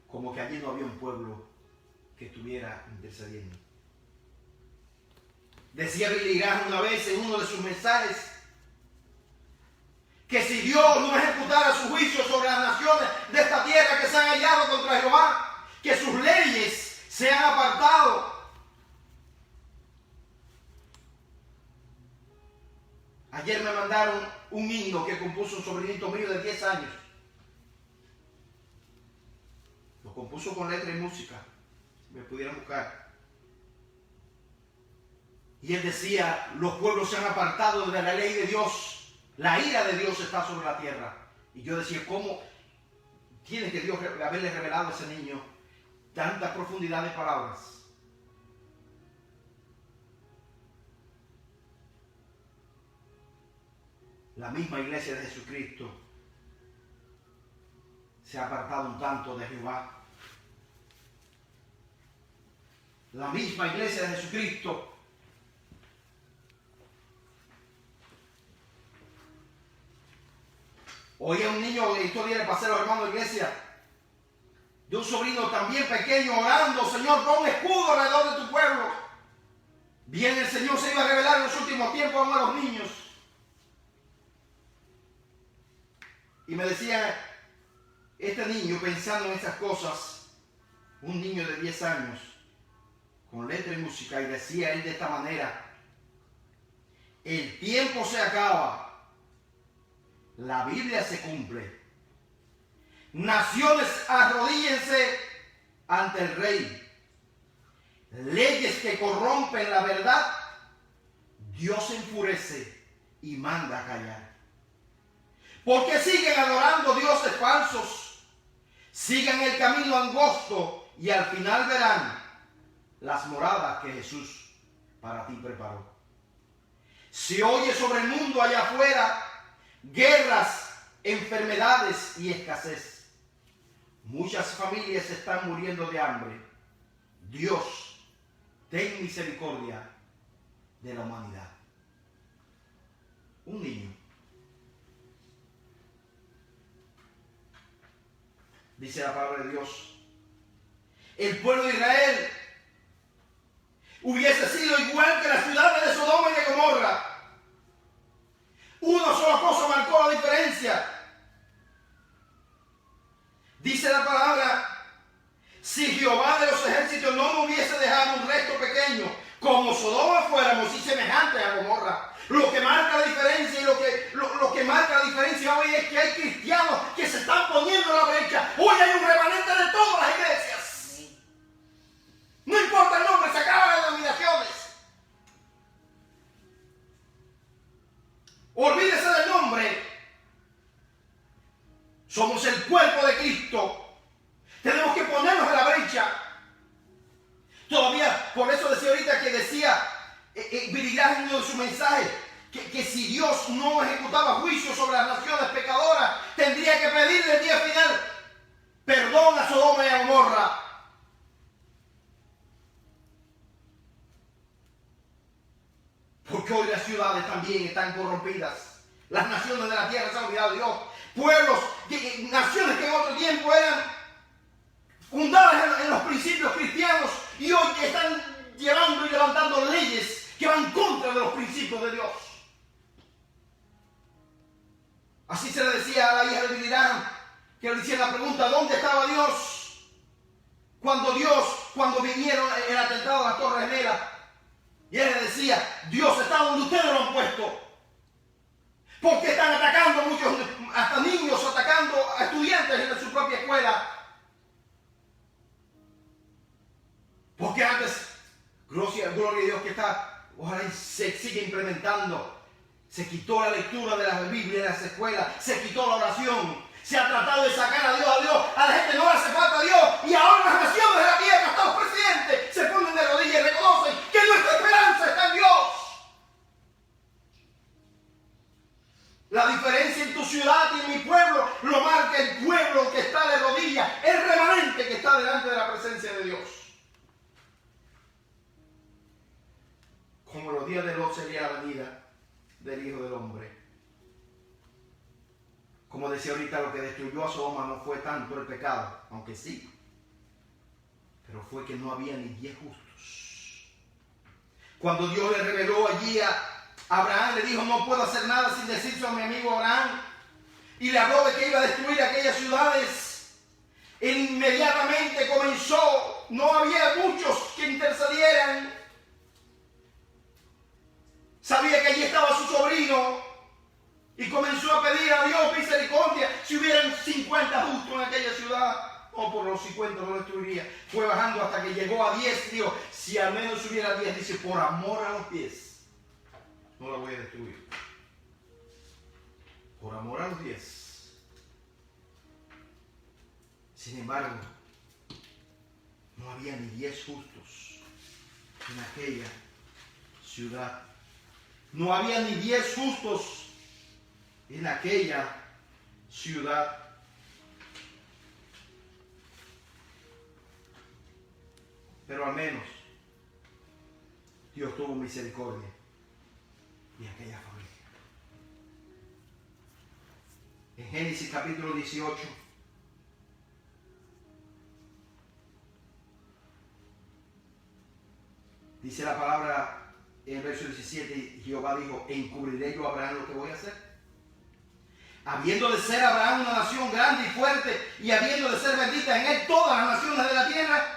como que allí no había un pueblo que estuviera intercediendo. Decía Billy Graham una vez en uno de sus mensajes que si Dios no ejecutara su juicio sobre las naciones de esta tierra que se han hallado contra Jehová, que sus leyes se han apartado. Ayer me mandaron un himno que compuso un sobrinito mío de 10 años. Lo compuso con letra y música, si me pudieran buscar. Y él decía, los pueblos se han apartado de la ley de Dios. La ira de Dios está sobre la tierra. Y yo decía, ¿cómo tiene que Dios haberle revelado a ese niño tanta profundidad de palabras? La misma iglesia de Jesucristo se ha apartado un tanto de Jehová. La misma iglesia de Jesucristo oía un niño, estos días le pasé a los hermanos de iglesia, de un sobrino también pequeño orando, Señor, pon un escudo alrededor de tu pueblo. Bien, el Señor se iba a revelar en los últimos tiempos a los niños. Y me decía este niño, pensando en esas cosas, un niño de 10 años, con letra y música, y decía él de esta manera: el tiempo se acaba, la Biblia se cumple, naciones arrodíllense ante el rey, leyes que corrompen la verdad, Dios se enfurece y manda a callar. Porque siguen adorando dioses falsos, sigan el camino angosto y al final verán las moradas que Jesús para ti preparó. Se oye sobre el mundo allá afuera guerras, enfermedades y escasez. Muchas familias están muriendo de hambre. Dios, ten misericordia de la humanidad. Un niño, dice la palabra de Dios, el pueblo de Israel hubiese sido igual que las ciudades de Sodoma y de Gomorra. Una sola cosa marcó la diferencia. Dice la palabra, si Jehová de los ejércitos no nos hubiese dejado un resto pequeño, como Sodoma fuéramos y semejantes a Gomorra. Lo que marca la diferencia y lo que marca la diferencia hoy es que hay cristianos que se están poniendo en la brecha. Hoy hay un remanente de todas las iglesias. No importa el nombre, se acaban las denominaciones. Olvídese del nombre. Somos el cuerpo de Cristo. Tenemos que ponernos en la brecha. Todavía, por eso decía ahorita que decía Billy Graham en uno de sus mensajes, que si Dios no ejecutaba juicio sobre las naciones pecadoras, tendría que pedirle el día final perdón a Sodoma y a Gomorra. Porque hoy las ciudades también están corrompidas. Las naciones de la tierra se han olvidado de Dios. Pueblos, naciones que en otro tiempo eran fundadas en los principios cristianos y hoy están llevando y levantando leyes que van contra de los principios de Dios. Así se le decía a la hija de Billy Graham, que le hicieron la pregunta, ¿dónde estaba Dios? Cuando vinieron el atentado a la Torre Gemela. Y él le decía, Dios está donde ustedes lo han puesto. ¿Por qué están atacando muchos, hasta niños atacando a estudiantes en su propia escuela? Porque antes, gloria a Dios que está, ojalá se siga implementando. Se quitó la lectura de la Biblia en las escuelas, se quitó la oración. Se ha tratado de sacar a la gente no le hace falta a Dios. Y ahora las naciones de la tierra, hasta los presidentes, se ponen de rodillas y reconocen que nuestra esperanza está en Dios. La diferencia en tu ciudad y en mi pueblo lo marca el pueblo que está de rodillas, el remanente que está delante de la presencia de Dios. Como los días de Lot sería la venida del Hijo del Hombre. Como decía ahorita, lo que destruyó a Sodoma no fue tanto el pecado, aunque sí, pero fue que no había ni 10 justos. Cuando Dios le reveló allí a Abraham, le dijo, no puedo hacer nada sin decirlo a mi amigo Abraham, y le habló de que iba a destruir aquellas ciudades. Inmediatamente comenzó, no había muchos que intercedieran. Sabía que allí estaba su sobrino y comenzó a pedir a Dios misericordia. Si hubieran 50 justos en aquella ciudad, o por los 50 no lo destruiría. Fue bajando hasta que llegó a 10. Dios, si al menos hubiera 10, dice, por amor a los 10, no la voy a destruir. Por amor a los 10. Sin embargo, no había ni 10 justos en aquella ciudad. No había ni 10 justos en aquella ciudad. Pero al menos Dios tuvo misericordia de aquella familia. En Génesis capítulo 18, dice la palabra en el verso 17, Jehová dijo, ¿encubriré yo a Abraham lo que voy a hacer? Habiendo de ser Abraham una nación grande y fuerte, y habiendo de ser bendita en él todas las naciones de la tierra,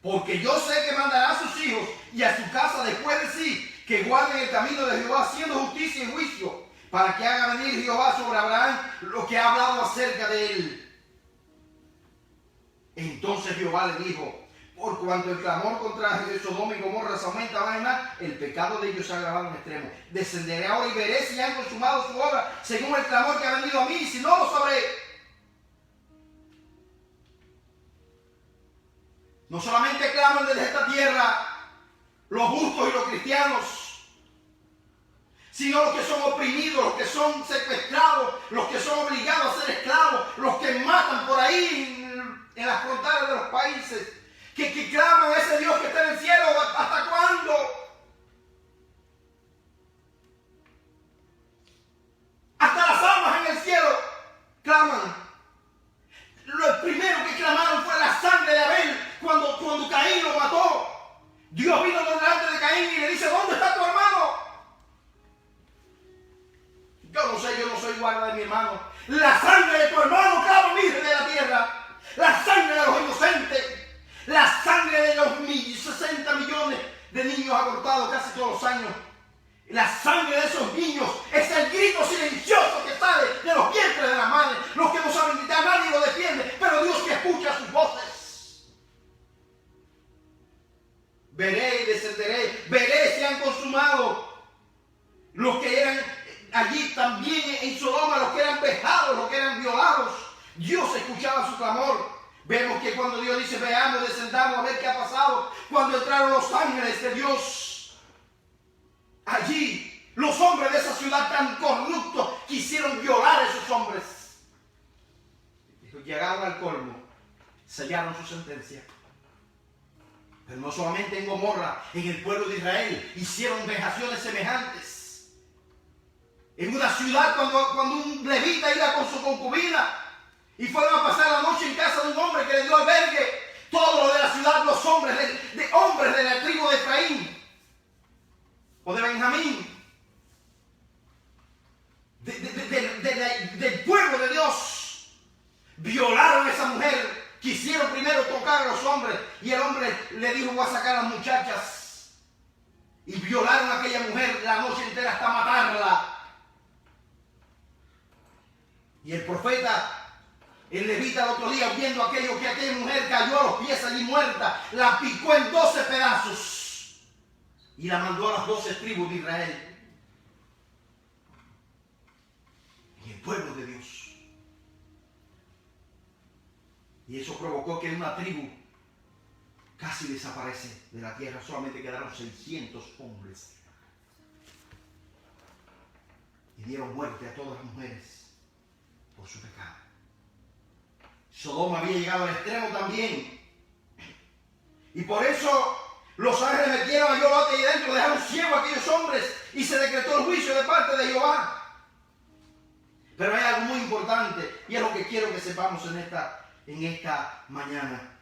porque yo sé que mandará a sus hijos y a su casa después de sí, que guarden el camino de Jehová, haciendo justicia y juicio, para que haga venir Jehová sobre Abraham lo que ha hablado acerca de él. Entonces Jehová le dijo: por cuanto el clamor contra Sodoma y Gomorra se aumenta más y más, el pecado de ellos se ha agravado en extremo. Descenderé ahora y veré si han consumado su obra según el clamor que ha venido a mí, y si no, lo sabré. No solamente claman desde esta tierra los justos y los cristianos, sino los que son oprimidos, los que son secuestrados, los que son obligados a ser esclavos, los que matan por ahí en las fronteras de los países, que claman a ese Dios que está en el cielo. ¿Hasta cuándo? Hasta las almas en el cielo claman. Lo primero que clamaron fue la sangre de Abel cuando Caín lo mató. Dios vino por delante de Caín y le dice: ¿dónde está tu hermano? Yo no soy guarda de mi hermano. La sangre de tu hermano clama virgen de la tierra. La sangre de los inocentes. La sangre de los 60 millones de niños abortados casi todos los años. La sangre de esos niños es el grito silencioso que sale de los vientres de la madre. Los que no saben gritar, nadie lo defiende, pero Dios que escucha sus voces. Veré y descenderé, veré si han consumado los que eran allí también en Sodoma, los que eran vejados, los que eran violados. Dios escuchaba su clamor. Vemos que cuando Dios dice: veamos, descendamos a ver qué ha pasado, cuando entraron los ángeles de Dios allí, los hombres de esa ciudad tan corruptos quisieron violar a esos hombres. Llegaron al colmo, sellaron su sentencia. Pero no solamente en Gomorra, en el pueblo de Israel hicieron vejaciones semejantes. En una ciudad, cuando un levita iba con su concubina y fueron a pasar la noche en casa de un hombre que le dio albergue, todos los de la ciudad, los hombres de la tribu de Efraín o de Benjamín, del pueblo de Dios, violaron a esa mujer. Quisieron primero tocar a los hombres y el hombre le dijo: voy a sacar a las muchachas. Y violaron a aquella mujer la noche entera hasta matarla. Y el profeta, el levita, el otro día, viendo aquello, que aquella mujer cayó a los pies allí muerta, la picó en 12 pedazos y la mandó a las 12 tribus de Israel. Y el pueblo de Dios. Y eso provocó que una tribu casi desaparece de la tierra. Solamente quedaron 600 hombres. Y dieron muerte a todas las mujeres por su pecado. Sodoma había llegado al extremo también. Y por eso los ángeles metieron a Jehová ahí dentro, dejaron ciegos a aquellos hombres y se decretó el juicio de parte de Jehová. Pero hay algo muy importante y es lo que quiero que sepamos en esta mañana.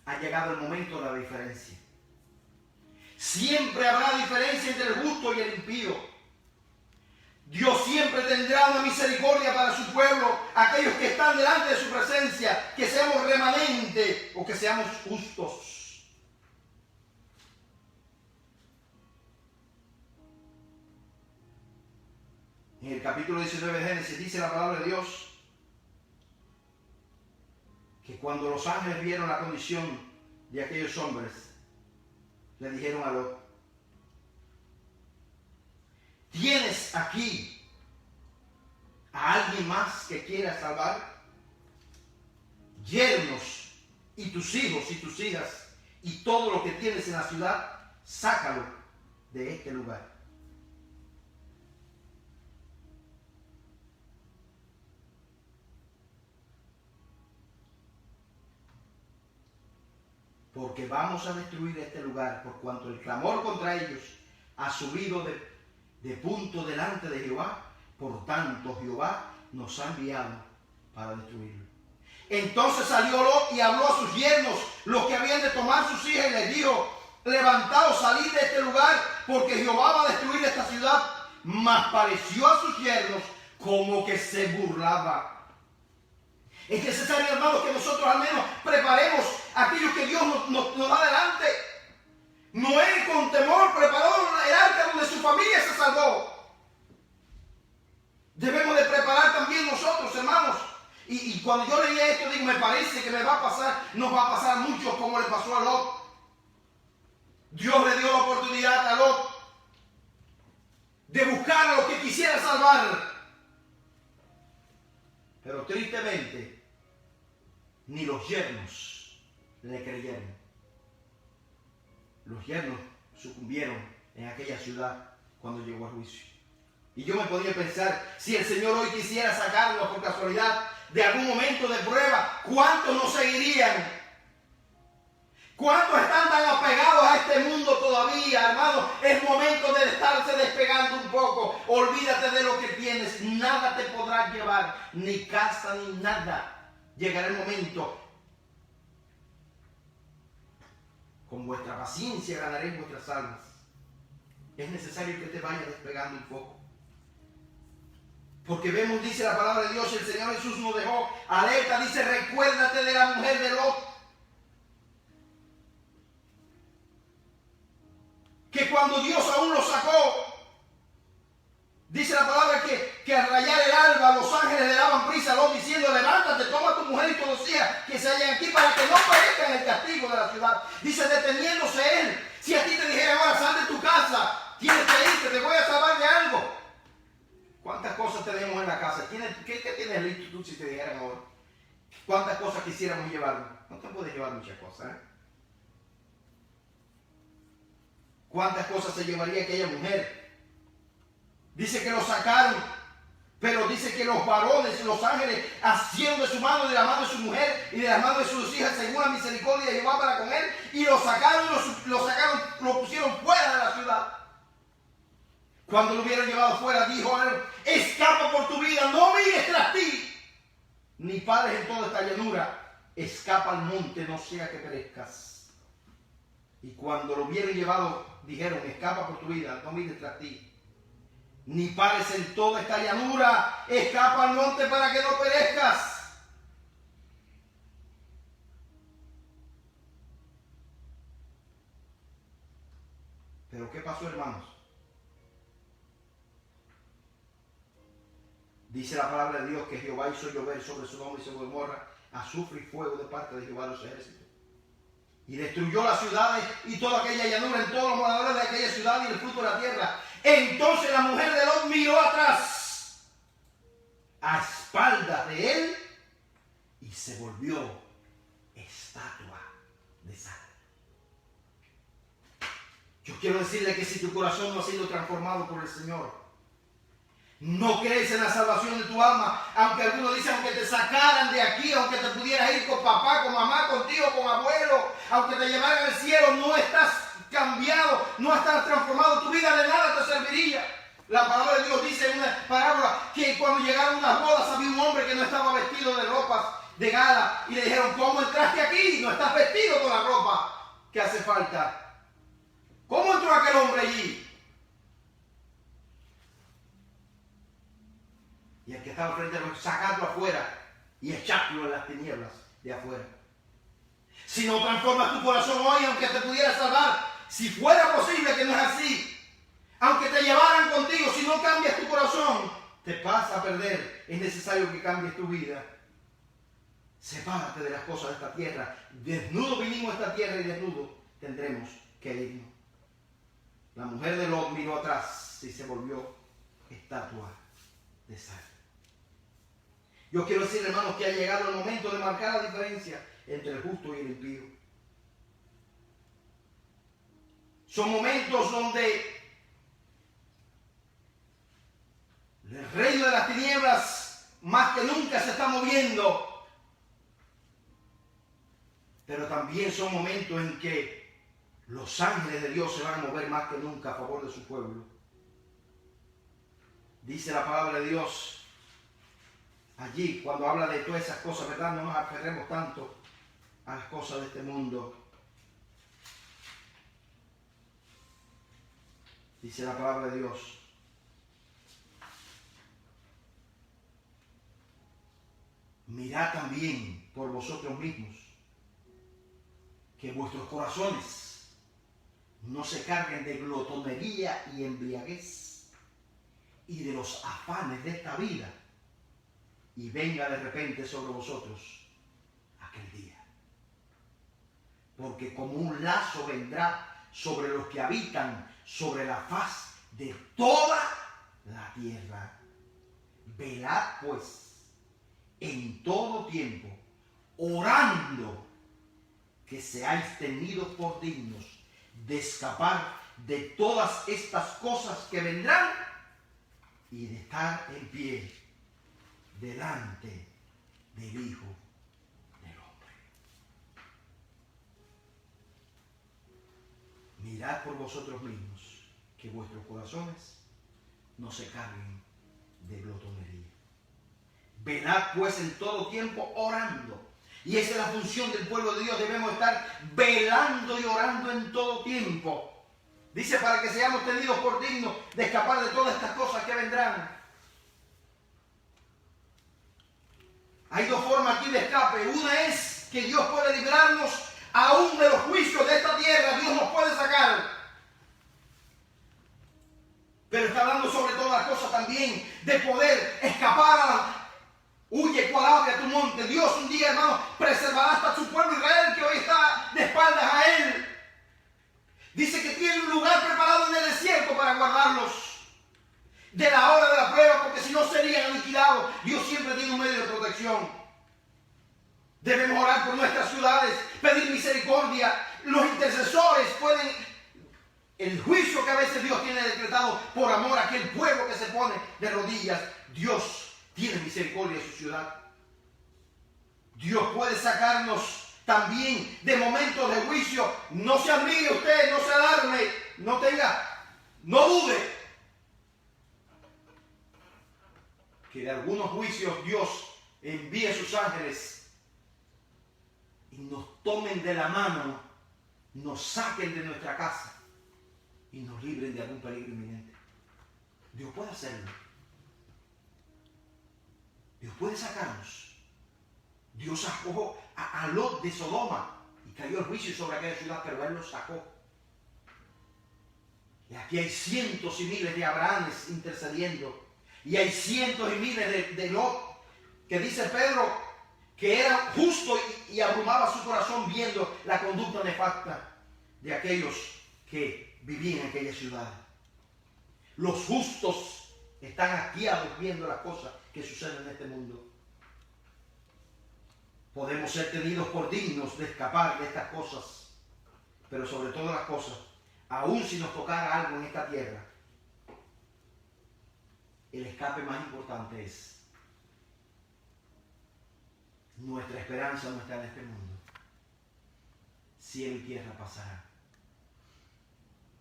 Ha llegado el momento de la diferencia. Siempre habrá diferencia entre el justo y el impío. Dios siempre tendrá una misericordia para su pueblo, aquellos que están delante de su presencia, que seamos remanente o que seamos justos. En el capítulo 19 de Génesis dice la palabra de Dios que cuando los ángeles vieron la condición de aquellos hombres, le dijeron a Lot: ¿tienes aquí a alguien más que quiera salvar? Yernos y tus hijos y tus hijas y todo lo que tienes en la ciudad, sácalo de este lugar. Porque vamos a destruir este lugar, por cuanto el clamor contra ellos ha subido de punto delante de Jehová. Por tanto, Jehová nos ha enviado para destruirlo. Entonces salió Lot y habló a sus yernos, los que habían de tomar sus hijas, y les dijo: levantaos, salid de este lugar, porque Jehová va a destruir esta ciudad. Mas pareció a sus yernos como que se burlaba. Es necesario, hermanos, que nosotros al menos preparemos aquello que Dios nos da delante. Noé, con temor, preparó el arca donde su familia se salvó. Debemos de preparar también nosotros, hermanos, y momento digo, me parece que me va a pasar, nos va a pasar a muchos como le pasó a Lot. Dios le dio la oportunidad a Lot de buscar a los que quisiera salvar. Pero tristemente, ni los yernos le creyeron. Los yernos sucumbieron en aquella ciudad cuando llegó al juicio. Y yo me podía pensar, si el Señor hoy quisiera sacarnos por casualidad de algún momento de prueba, ¿cuántos nos seguirían? ¿Cuántos están tan apegados a este mundo todavía, hermano? Es momento de estarse despegando un poco. Olvídate de lo que tienes. Nada te podrá llevar, ni casa ni nada. Llegará el momento. Con vuestra paciencia ganaréis vuestras almas. Es necesario que te vayas despegando un poco. Porque vemos, dice la palabra de Dios, el Señor Jesús nos dejó alerta. Dice, recuérdate de la mujer de Lot. Que cuando Dios aún lo sacó, dice la palabra que al rayar el alba, los ángeles le daban prisa a Lot diciendo, levántate, toma a tu mujer y tus hijos que se hallan aquí para que no perezcan el castigo de la ciudad. Dice, deteniéndose él, si a ti te dijera ahora sal de tu casa, tienes que irte, te voy a salvar de algo. ¿Cuántas cosas tenemos en la casa? ¿Qué tienes listo tú si te dijeran ahora? ¿Cuántas cosas quisiéramos llevarnos? No te puedes llevar muchas cosas, ¿eh? ¿Cuántas cosas se llevaría aquella mujer? Dice que lo sacaron, pero dice que los varones y los ángeles asieron de su mano, de la mano de su mujer y de la mano de sus hijas según la misericordia de Jehová para con él, y lo sacaron, lo pusieron fuera de la ciudad. Cuando lo hubieron llevado fuera, dijo a él, escapa por tu vida, no mires tras ti, ni pares en toda esta llanura, escapa al monte, no sea que perezcas. Y cuando lo hubieron llevado, dijeron, escapa por tu vida, no mires tras ti, ni pares en toda esta llanura, escapa al monte para que no perezcas. Pero ¿qué pasó, hermanos? Dice la palabra de Dios que Jehová hizo llover sobre Sodoma y sobre Gomorra azufre y fuego de parte de Jehová de los ejércitos. Y destruyó las ciudades y toda aquella llanura en todos los moradores de aquella ciudad y el fruto de la tierra. Entonces la mujer de Lot miró atrás, a espaldas de él, y se volvió estatua de sal. Yo quiero decirle que si tu corazón no ha sido transformado por el Señor, no crees en la salvación de tu alma, aunque algunos dicen, aunque te sacaran de aquí, aunque te pudieras ir con papá, con mamá, contigo, con abuelo, aunque te llevaran al cielo, no estás cambiado, no estás transformado, tu vida de nada te serviría. La palabra de Dios dice en una parábola que cuando llegaron unas bodas había un hombre que no estaba vestido de ropas de gala y le dijeron, ¿cómo entraste aquí? No estás vestido con la ropa que hace falta. ¿Cómo entró aquel hombre allí? Y el que estaba frente a nosotros, sacarlo afuera y echarlo en las tinieblas de afuera. Si no transformas tu corazón hoy, aunque te pudiera salvar, si fuera posible que no es así, aunque te llevaran contigo, si no cambias tu corazón, te vas a perder. Es necesario que cambies tu vida. Sepárate de las cosas de esta tierra. Desnudo vinimos a esta tierra y desnudo tendremos que irnos. La mujer de Lot miró atrás y se volvió estatua de sal. Yo quiero decir, hermanos, que ha llegado el momento de marcar la diferencia entre el justo y el impío. Son momentos donde el reino de las tinieblas más que nunca se está moviendo. Pero también son momentos en que los ángeles de Dios se van a mover más que nunca a favor de su pueblo. Dice la palabra de Dios allí, cuando habla de todas esas cosas, ¿verdad? No nos aferremos tanto a las cosas de este mundo. Dice la palabra de Dios. Mirad también por vosotros mismos que vuestros corazones no se carguen de glotonería y embriaguez y de los afanes de esta vida, y venga de repente sobre vosotros porque como un lazo vendrá sobre los que habitan sobre la faz de toda la tierra. Velad pues en todo tiempo, orando que seáis tenidos por dignos de escapar de todas estas cosas que vendrán y de estar en pie delante del Hijo del Hombre. Mirad por vosotros mismos que vuestros corazones no se carguen de glotonería. Velad pues en todo tiempo orando. Y esa es la función del pueblo de Dios. Debemos estar velando y orando en todo tiempo. Dice, para que seamos tenidos por dignos de escapar de todas estas cosas que vendrán. Hay dos formas aquí de escape. Una es que Dios puede librarnos aún de los juicios de esta tierra. Dios nos puede sacar. Pero está hablando sobre todas las cosas también de poder escapar a la... Huye, cual ave a tu monte. Dios un día, hermano, preservará hasta su pueblo Israel, que hoy está de espaldas a él. Dice que tiene un lugar preparado en el desierto para guardarlos de la hora de la prueba, porque si no serían aniquilados. Dios siempre tiene un medio de protección. Debemos orar por nuestras ciudades, pedir misericordia. Los intercesores pueden... El juicio que a veces Dios tiene decretado por amor a aquel pueblo que se pone de rodillas, Dios tiene misericordia de su ciudad. Dios puede sacarnos también de momentos de juicio. No se admire usted, no se alarme, no dude que de algunos juicios Dios envíe a sus ángeles y nos tomen de la mano, nos saquen de nuestra casa y nos libren de algún peligro inminente. Dios puede hacerlo. Dios puede sacarnos. Dios sacó a Lot de Sodoma y cayó el juicio sobre aquella ciudad, pero Él los sacó. Y aquí hay cientos y miles de Abrahames intercediendo. Y hay cientos y miles de Lot, que dice Pedro que era justo y abrumaba su corazón viendo la conducta nefasta de aquellos que vivían en aquella ciudad. Los justos están hastiados viendo las cosas que suceden en este mundo. Podemos ser tenidos por dignos de escapar de estas cosas, pero sobre todas las cosas, aun si nos tocara algo en esta tierra, el escape más importante es: nuestra esperanza no está en este mundo. Cielo y tierra pasará.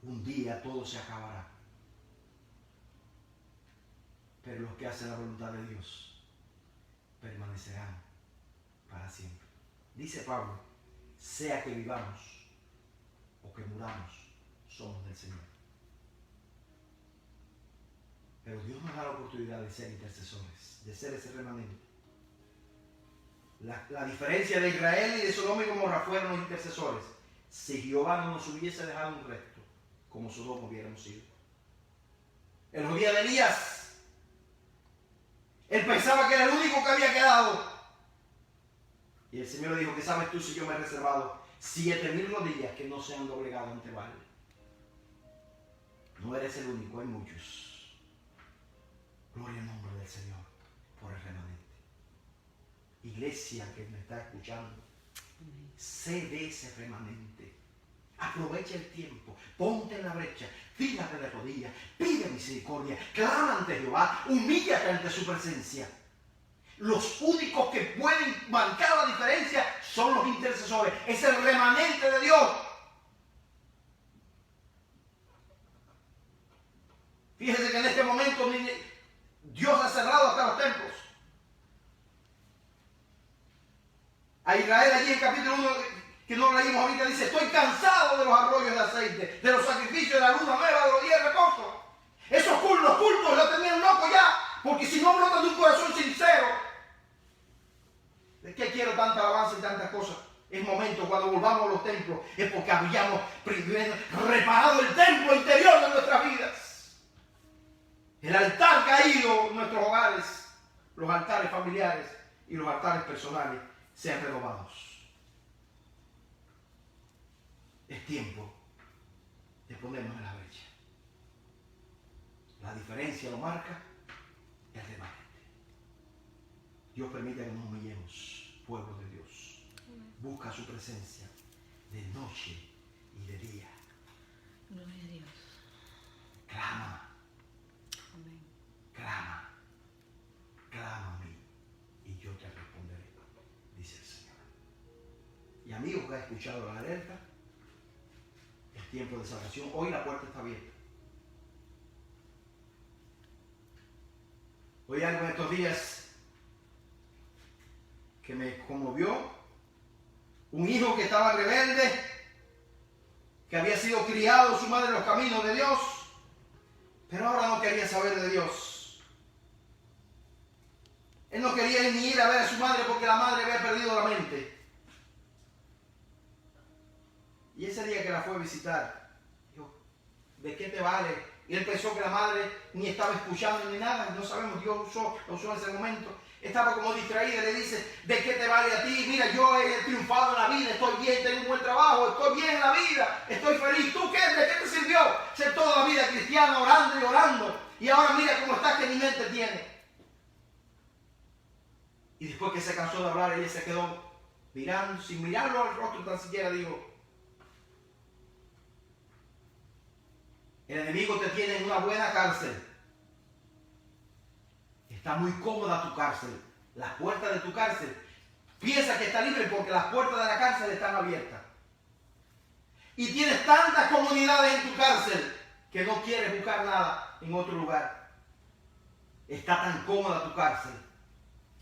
Un día todo se acabará. Pero los que hacen la voluntad de Dios permanecerán para siempre. Dice Pablo, sea que vivamos o que muramos, somos del Señor. Pero Dios nos da la oportunidad de ser intercesores, de ser ese remanente. La diferencia de Israel y de Sodoma y Gomorra fueron los intercesores. Si Jehová no nos hubiese dejado un resto, como Sodoma hubiéramos sido. En los días de Elías, él pensaba que era el único que había quedado. Y el Señor le dijo, ¿qué sabes tú si yo me he reservado 7,000 rodillas que no se han doblegado ante Baal? No eres el único, hay muchos. Gloria al nombre del Señor por el remanente. Iglesia que me está escuchando, sé de ese remanente. Aprovecha el tiempo, ponte en la brecha, tírate de rodillas, pide misericordia, clama ante Jehová, humíllate ante su presencia. Los únicos que pueden marcar la diferencia son los intercesores, es el remanente de Dios. Fíjense que en este momento Dios ha cerrado hasta los templos. A Israel allí en capítulo 1, que no lo leímos ahorita, dice, estoy cansado de los arroyos de aceite, de los sacrificios de la luna nueva, de los días de reposo. Esos cultos lo tenían loco ya, porque si no brotan de un corazón sincero, ¿de qué quiero tanta alabanza y tantas cosas? Es momento cuando volvamos a los templos, es porque habíamos primero reparado el templo interior de nuestras vidas. El altar caído en nuestros hogares, los altares familiares y los altares personales sean renovados. Es tiempo de ponernos en la brecha. La diferencia lo marca el remanente. Dios permite que nos humillemos, pueblo de Dios. Busca su presencia de noche y de día. Gloria a Dios. Clama, Amén. clama, clama a mí y yo te responderé, dice el Señor. Y amigo que ha escuchado la alerta, es tiempo de salvación. Hoy la puerta está abierta. Hoy algo en estos días que me conmovió. Un hijo que estaba rebelde, que había sido criado en su madre en los caminos de Dios, pero ahora no quería saber de Dios. Él no quería ni ir a ver a su madre porque la madre había perdido la mente. Y ese día que la fue a visitar, dijo, ¿de qué te vale? Y él pensó que la madre ni estaba escuchando ni nada, no sabemos, Dios lo usó en ese momento. Estaba como distraída, le dice, ¿de qué te vale a ti? Mira, yo he triunfado en la vida, estoy bien, tengo un buen trabajo, estoy bien en la vida, estoy feliz. ¿Tú qué? ¿De qué te sirvió ser toda la vida cristiana orando y orando? Y ahora mira cómo estás, que ni mente tiene. Y después que se cansó de hablar, ella se quedó mirando, sin mirarlo al rostro tan siquiera, dijo, el enemigo te tiene en una buena cárcel. Está muy cómoda tu cárcel. Las puertas de tu cárcel. Piensa que está libre porque las puertas de la cárcel están abiertas. Y tienes tantas comunidades en tu cárcel que no quieres buscar nada en otro lugar. Está tan cómoda tu cárcel.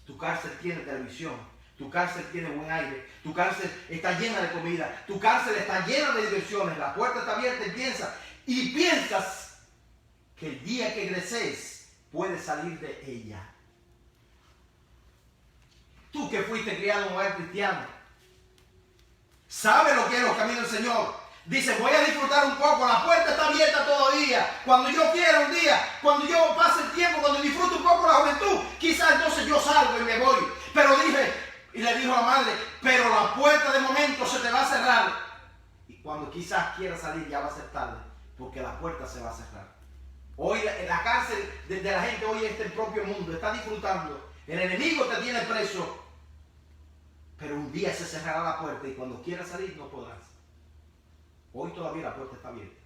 Tu cárcel tiene televisión. Tu cárcel tiene buen aire. Tu cárcel está llena de comida. Tu cárcel está llena de diversiones. La puerta está abierta y piensas que el día que egreses puedes salir de ella. Tú que fuiste criado en un hogar cristiano, sabes lo que es los caminos del Señor. Dice, voy a disfrutar un poco, la puerta está abierta todavía. Cuando yo quiera un día, cuando yo pase el tiempo, cuando disfrute un poco la juventud, quizás entonces yo salgo y me voy. Pero dije, y le dijo a la madre, pero la puerta de momento se te va a cerrar. Y cuando quizás quiera salir ya va a ser tarde, porque la puerta se va a cerrar. Hoy la cárcel de la gente hoy es el propio mundo, está disfrutando. El enemigo te tiene preso. Pero un día se cerrará la puerta y cuando quieras salir no podrás. Hoy todavía la puerta está abierta.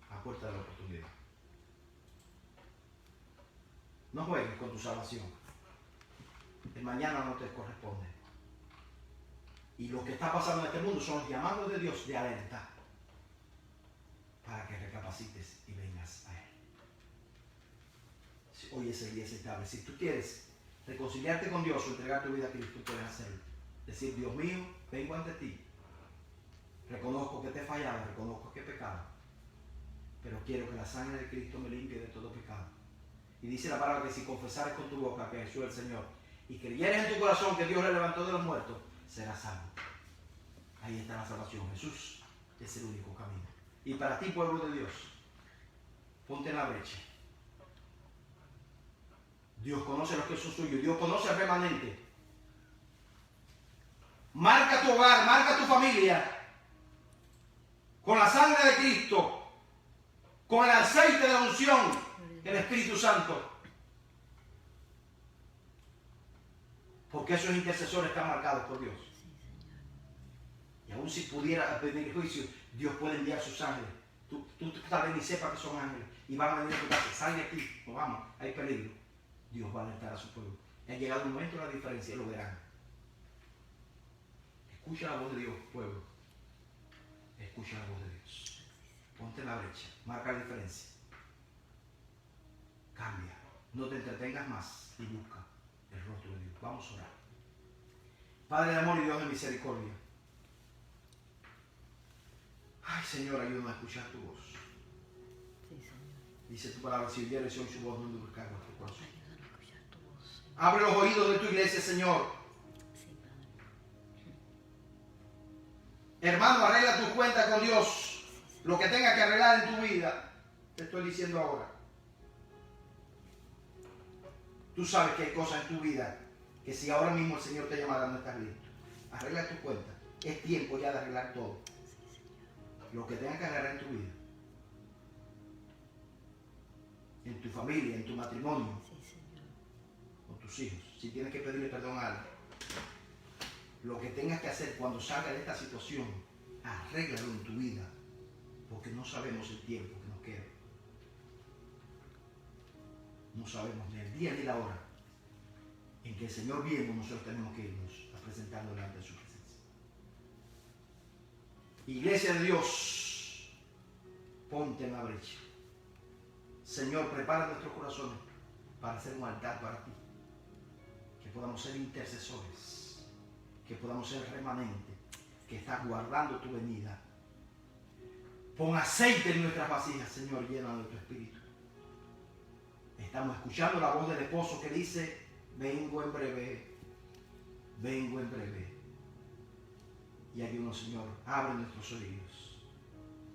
La puerta de la oportunidad. No juegues con tu salvación. El mañana no te corresponde. Y lo que está pasando en este mundo son los llamados de Dios de alerta. Para que recapacites y vengas a Él. Hoy es el día aceptable. Si tú quieres reconciliarte con Dios o entregar tu vida a Cristo, puedes hacerlo. Decir, Dios mío, vengo ante ti. Reconozco que te he fallado, reconozco que he pecado. Pero quiero que la sangre de Cristo me limpie de todo pecado. Y dice la palabra que si confesares con tu boca que Jesús es el Señor y creyeres en tu corazón que Dios le levantó de los muertos, serás salvo. Ahí está la salvación. Jesús es el único camino. Y para ti, pueblo de Dios, ponte en la brecha. Dios conoce los que son suyos. Dios conoce al remanente. Marca tu hogar, marca tu familia. Con la sangre de Cristo. Con el aceite de la unción del Espíritu Santo. Porque esos intercesores están marcados por Dios. Y aún si pudiera pedir juicio, Dios puede enviar sus ángeles. Tú tal vez ni sepas que son ángeles. Y van a venir a tu casa. Sal de aquí. No vamos. Hay peligro. Dios va a alertar a su pueblo. Ha llegado el momento de la diferencia. Lo verán. Escucha la voz de Dios, pueblo. Escucha la voz de Dios. Ponte en la brecha. Marca la diferencia. Cambia. No te entretengas más. Y busca el rostro de Dios. Vamos a orar. Padre de amor y Dios de misericordia. Ay, Señor, ayúdame a escuchar tu voz. Sí, Señor. Dice tu palabra, si oyeres hoy su voz, no endurezcas vuestro corazón. Ayúdanos a escuchar tu voz. Abre los oídos de tu iglesia, Señor. Sí, Padre. Hermano, arregla tus cuentas con Dios. Lo que tengas que arreglar en tu vida, te estoy diciendo ahora. Tú sabes que hay cosas en tu vida que si ahora mismo el Señor te llamara no estás listo. Arregla tus cuentas. Es tiempo ya de arreglar todo. Lo que tengas que agarrar en tu vida, en tu familia, en tu matrimonio, Sí, Señor. con tus hijos. Si tienes que pedirle perdón a alguien, lo que tengas que hacer cuando salga de esta situación, arréglalo en tu vida, porque no sabemos el tiempo que nos queda. No sabemos ni el día ni la hora en que el Señor viene, nosotros tenemos que irnos a presentarnos delante de su presencia. Iglesia de Dios, ponte en la brecha. Señor, prepara nuestros corazones para hacer un altar para ti. Que podamos ser intercesores, que podamos ser remanentes, que estás guardando tu venida. Pon aceite en nuestras vasijas, Señor, llena de tu espíritu. Estamos escuchando la voz del esposo que dice, vengo en breve, vengo en breve. Y ayúdanos, Señor, abre nuestros oídos.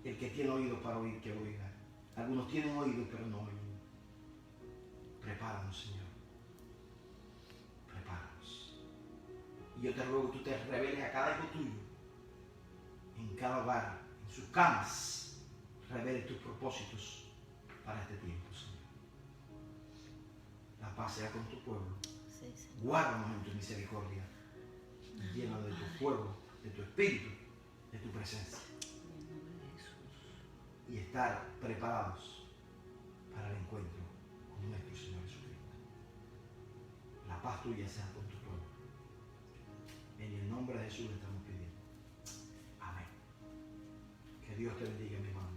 El que tiene oído para oír, que oiga. Algunos tienen oído, pero no oyen. Prepáranos, Señor. Prepáranos. Y yo te ruego que tú te reveles a cada hijo tuyo, en cada hogar, en sus camas, revele tus propósitos para este tiempo, Señor. La paz sea con tu pueblo. Sí, Señor. Guárdanos en tu misericordia, llena de tu fuego, de tu espíritu, de tu presencia. En el nombre de Jesús. Y estar preparados para el encuentro con nuestro Señor Jesucristo. La paz tuya sea con tu pueblo. En el nombre de Jesús le estamos pidiendo. Amén. Que Dios te bendiga, mi hermano.